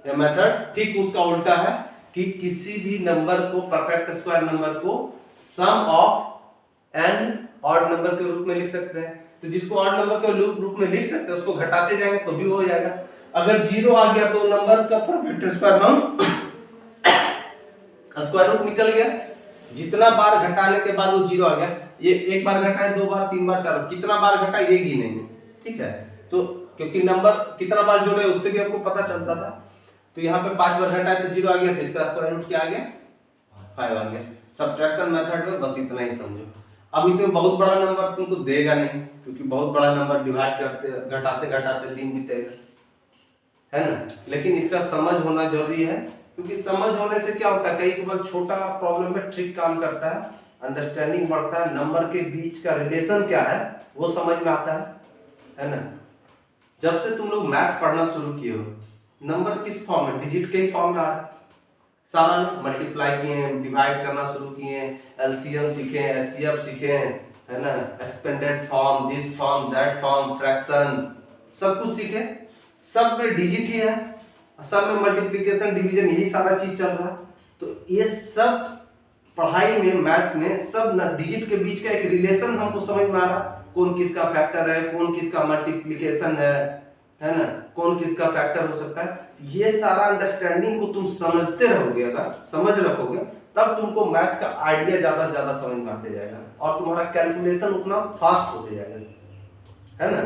ये मेथड ठीक उसका उल्टा है कि किसी भी नंबर को, परफेक्ट स्क्वायर नंबर को सम ऑफ एंड ऑड नंबर के रूप में लिख सकते हैं। तो जिसको ऑड नंबर के रूप में लिख सकते हैं उसको घटाते जाएंगे तो भी हो जाएगा। अगर 0 आ गया तो नंबर का परफेक्ट स्क्वायर हम स्क्वायर रूट निकल गया। जितना बार घटाने के बाद वो 0 आ गया, ये एक बार घटाए, 2 बार, 3 बार, 4 बार, कितना बार घटा ये गिनेंगे, ठीक है। तो क्योंकि नंबर कितना बार जोड़े उससे भी हमको पता चलता था। तो यहाँ पे 5 बार घटाए तो 0 आ गया, तो इसका स्क्वायर रूट क्या आ गया? 5 आ गया। सब्ट्रैक्शन मेथड में बस इतना ही समझो। अब इसमें बहुत बड़ा नंबर तुमको देगा नहीं, क्योंकि बहुत बड़ा नंबर डिवाइड करते घटाते घटाते दिन बीतेगा, है ना। लेकिन इसका समझ होना जरूरी है, क्योंकि समझ होने से क्या होता है, कई बार छोटा प्रॉब्लम में ट्रिक काम करता है, अंडरस्टैंडिंग बढ़ता है, नंबर के बीच का रिलेशन क्या है वो समझ में आता है ना। जब से तुम लोग मैथ पढ़ना शुरू किए हो, नंबर किस फॉर्म में? डिजिट के ही फॉर्म में आ रहा है। सारा मल्टीप्लाई किए, डिवाइड करना शुरू किए, एलसीएम सीखे, एचसीएफ सीखे, है ना, expanded form, this form, that form, fraction, सब कुछ सीखे। सब में डिजिट ही है, सब में मल्टीप्लिकेशन, डिवीजन, यही सारा चीज चल रहा है। तो ये सब पढ़ाई में, मैथ में, सब ना डिजिट के बीच का एक रिलेशन हमको समझ में आ रहा, कौन किसका फैक्टर है, कौन किसका मल्टीप्लिकेशन है ना, कौन किसका फैक्टर हो सकता है। ये सारा अंडरस्टैंडिंग को तुम समझते रहोगे, अगर समझ रखोगे तब तुमको मैथ का आइडिया ज्यादा से ज्यादा समझ में आते जाएगा और तुम्हारा कैलकुलेशन उतना फास्ट होते जाएगा, है ना।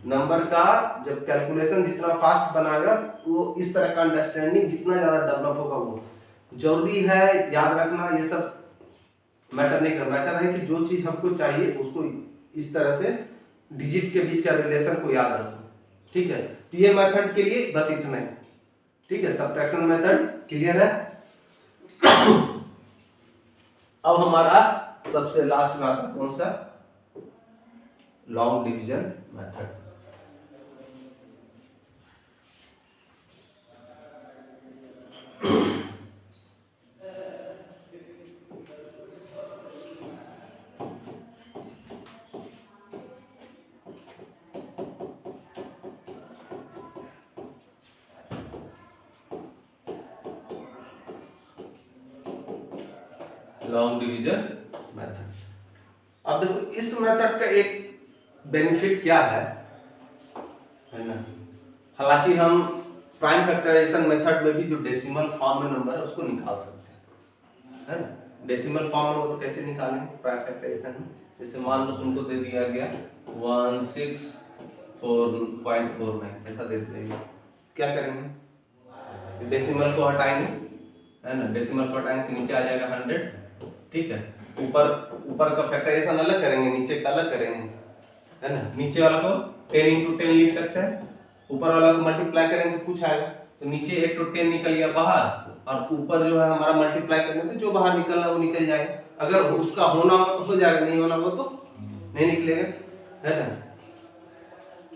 नंबर का जब कैलकुलेशन जितना फास्ट बनाएगा, वो इस तरह का अंडरस्टैंडिंग जितना ज्यादा डेवलप होगा, वो जरूरी है। याद रखना, ये सब मैटर नहीं कर, मैटर है कि जो चीज हमको चाहिए उसको इस तरह से डिजिट के बीच का रिलेशन को याद रखो, ठीक है। तो ये मेथड के लिए बस इतना ही, ठीक है। सब्ट्रैक्शन मेथड क्लियर है। अब हमारा सबसे लास्ट में आता है कौन सा? Long division method. Long division method. अब देखो इस मेथड का एक बेनिफिट क्या है ना। हालांकि हम प्राइम फैक्टराइजेशन मेथड में भी जो डेसिमल फॉर्म में नंबर है उसको निकाल सकते हैं, है ना। डेसिमल फॉर्म में वो तो कैसे निकालेंगे प्राइम फैक्टराइजेशन में? जैसे मान लो तुमको दे दिया गया 164.49, ऐसा दे देंगे, क्या करेंगे? डेसिमल को हटाएंगे, है ना, डेसिमल को हटाएंगे तो नीचे आ जाएगा 100, ठीक है। ऊपर का फैक्टराइजेशन अलग करेंगे, नीचे का अलग करेंगे, है ना। नीचे वाला को 10 × 10 लिख सकते हैं, ऊपर वाला को मल्टीप्लाई करेंगे तो कुछ आएगा। तो नीचे 1 to 10 निकल गया बाहर, और ऊपर जो है हमारा मल्टीप्लाई करने पे जो बाहर निकलना वो निकल जाएगा। अगर उसका होना हो तो हो जाएगा, नहीं होना हो तो नहीं निकलेगा, है ना।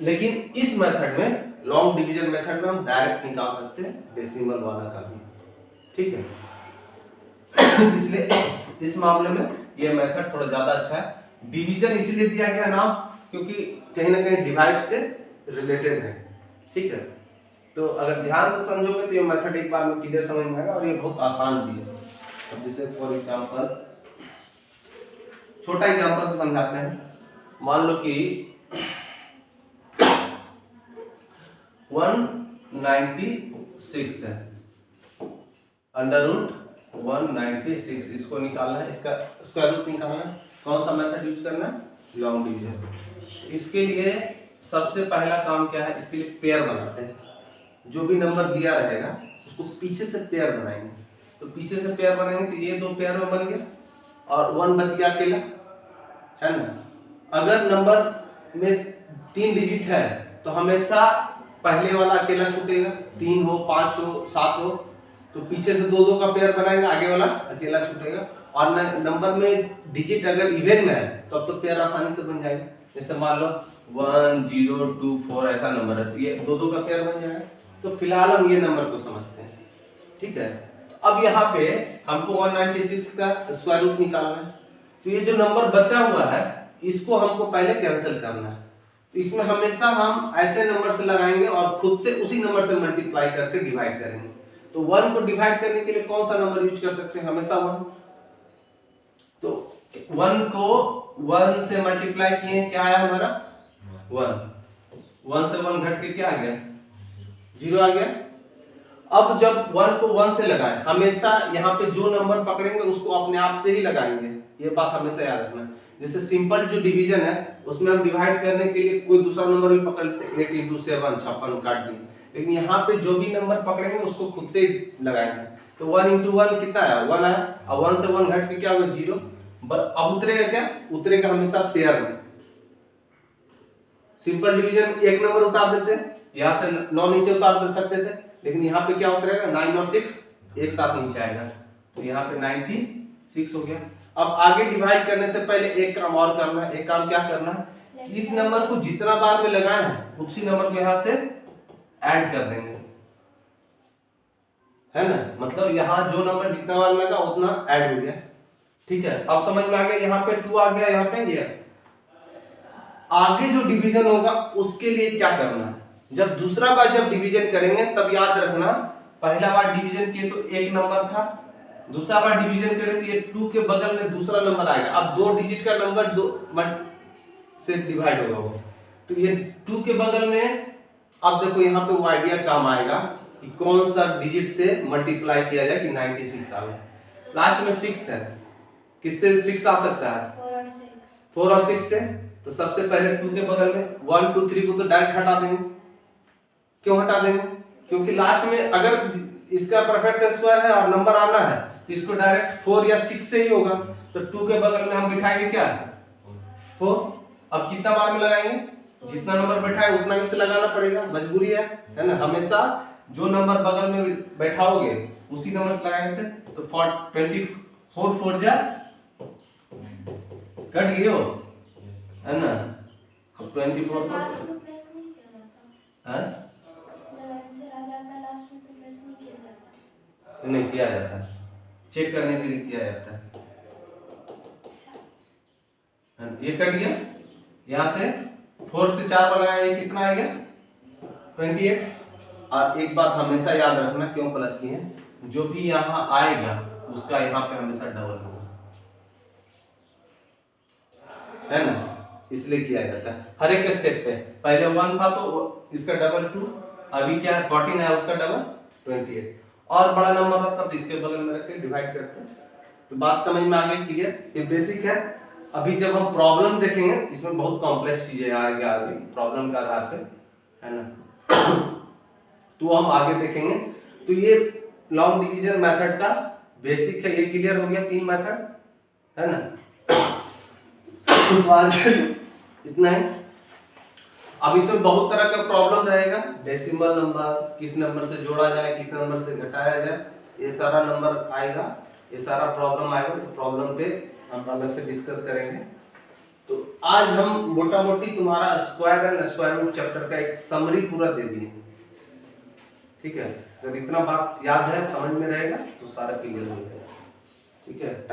लेकिन इस मेथड में, लॉन्ग डिवीजन मेथड में, हम डायरेक्ट निकाल सकते हैं डेसिमल वाला का भी, ठीक है। इसलिए इस मामले में यह मेथड थोड़ा ज्यादा अच्छा है। डिवीजन इसलिए दिया गया नाम क्योंकि कहीं ना कहीं डिवाइड से रिलेटेड है, ठीक है। तो अगर ध्यान से समझोगे तो ये मेथड एक बार में क्लियर समझ में आएगा और ये बहुत आसान भी है। अब जैसे फॉर एग्जांपल छोटा एग्जांपल से समझाते हैं। मान लो कि 196 है, अंडर रूट 196 इसको निकालना है, इसका स्क्वायर रूट निकालना है। कौन सा मेथड यूज करना है? Long division. इसके लिए सबसे पहला काम क्या है? इसके लिए पेयर बनाते हैं। जो भी नंबर दिया रहेगा उसको पीछे से पेयर बनाएंगे। तो पीछे से पेयर बनाएंगे तो ये 2 पेयर में बन गया और 1 बच गया अकेला, है ना। अगर नंबर में 3 डिजिट है तो हमेशा पहले वाला अकेला छूटेगा। 3 हो, 5 हो, 7 हो तो पीछे से 2-2 का पेयर बनाएंगे, आगे वाला अकेला छूटेगा। और नंबर में डिजिट अगर इवन में है तब तो पेयर आसानी से बन जाएगा। जैसे मान लो 1 0 2 4 ऐसा नंबर है तो ये 2-2 का पेयर बन जाएगा। तो फिलहाल हम ये नंबर को समझते हैं, ठीक है। अब यहाँ पे हमको 196 का स्क्वायर रूट निकालना है। तो ये जो नंबर बचा हुआ है इसको हमको पहले कैंसिल करना है। तो इसमें हमेशा हम ऐसे नंबर से लगाएंगे और खुद से उसी नंबर से मल्टीप्लाई करके डिवाइड करेंगे। तो 1 को डिवाइड करने के लिए कौन सा नंबर यूज कर सकते हैं? हमेशा 1। तो 1 को 1 से मल्टीप्लाई किए, क्या आया हमारा? 1। 1 से 1 घट के क्या आ गया? 0 आ गया। अब जब 1 को 1 से लगाएं, हमेशा यहाँ पे जो नंबर पकड़ेंगे उसको अपने आप से ही लगाएंगे, ये बात हमेशा याद रखना। जैसे सिंपल जो डिवीजन है उसमें हम डिवाइड करने के लिए कोई दूसरा नंबर भी पकड़ लेते हैं, 8 × 7 56 काट दिए। लेकिन यहाँ पे जो भी नंबर पकड़ेंगे उसको खुद से ही लगाएंगे। तो 1 × 1 कितना आया? 1 आया। अब 1 से 1 घट के क्या हुआ? 0। अब उतरेगा क्या? उतरेगा हमेशा पेयर में। सिंपल डिवीजन एक नंबर उतार देते हैं, यहाँ से 9 नीचे उतार दे सकते थे, लेकिन यहाँ पे क्या उतरेगा? 9 और 6 एक साथ नीचे आएगा। तो यहाँ पे 96 हो गया। अब आगे डिवाइड करने से पहले एक काम और करना है। एक काम क्या करना है? इस नंबर को जितना बार में लगाए हैं उसी नंबर को यहाँ से ऐड कर देंगे, है ना। मतलब यहाँ जो नंबर जितना बार लगा उतना ऐड हो गया, ठीक है। अब समझ में आ गया। यहाँ पे 2 आ गया, यहाँ पे ये। आगे जो डिवीजन होगा उसके लिए क्या करना है? जब दूसरा बार जब डिवीजन करेंगे तब याद रखना, पहला बार डिवीजन किए तो एक नंबर था, दूसरा बार डिवीजन करें तो ये 2 के बगल में दूसरा नंबर आएगा। अब 2 डिजिट का नंबर 2 से डिवाइड होगा वो, तो ये 2 के बगल में। अब देखो यहाँ पे वो आइडिया काम आएगा कि कौन सा डिजिट से मल्टीप्लाई किया जाए कि 96 आवे। लास्ट में 6 है, किससे 6 आ सकता है? 4 और 6 से। तो सबसे पहले 2 के बगल में 1 2 3 को तो डायरेक्ट हटा देंगे। क्यों हटा देंगे? क्योंकि लास्ट में अगर इसका परफेक्ट स्क्वायर है और नंबर आना है तो इसको डायरेक्ट 4 या 6 से ही होगा। तो 2 के बगल में हम बिठाएंगे क्या? 4। अब कितना बार में लगाएंगे? जितना नंबर बैठा है उतना ही से लगाना पड़ेगा, मजबूरी है ना। हमेशा जो नंबर बगल में बैठाओगे उसी नंबर से लगाएंगे। तो 24 4 जा कट गए हो, है ना। अब 24 को नहीं किया जाता, चेक करने के लिए किया जाता है। ये कट गया, यहाँ से 4 से 4 बनाया, ये कितना आ गया? 28। और एक बात हमेशा याद रखना, क्यों प्लस की है? जो भी यहाँ आएगा उसका यहाँ पे हमेशा डबल होगा, है ना, इसलिए किया जाता है हर एक स्टेप पे। पहले 1 था तो इसका डबल 2, अभी क्या है 14 है उसका डबल 28। और बड़ा नंबर रहता तो इसके बगल में रख के डिवाइड करते हैं। तो बात समझ में आ गई, क्लियर? ये बेसिक है। अभी जब हम प्रॉब्लम देखेंगे इसमें बहुत कॉम्प्लेक्स चीजें आगे प्रॉब्लम के आधार पे, है ना। तो हम आगे देखेंगे। तो ये लॉन्ग डिवीजन मेथड का बेसिक है, ये क्लियर हो गया 3 मेथड, है ना। तो आज इतना है। अब इसमें बहुत तरह का प्रॉब्लम रहेगा। डेसिमल नंबर, किस नंबर से जोड़ा जाए, किस नंबर से घटाया जाए, ये सारा नंबर आएगा, ये सारा प्रॉब्लम आएगा। तो प्रॉब्लम पे हम अलग से डिस्कस करेंगे। तो आज हम मोटा मोटी तुम्हारा square and square root chapter का एक समरी पूरा दे दिए, ठीक है। अगर इतना बात याद है, समझ में रहेगा तो सारा क्लियर हो जाएगा, ठीक है।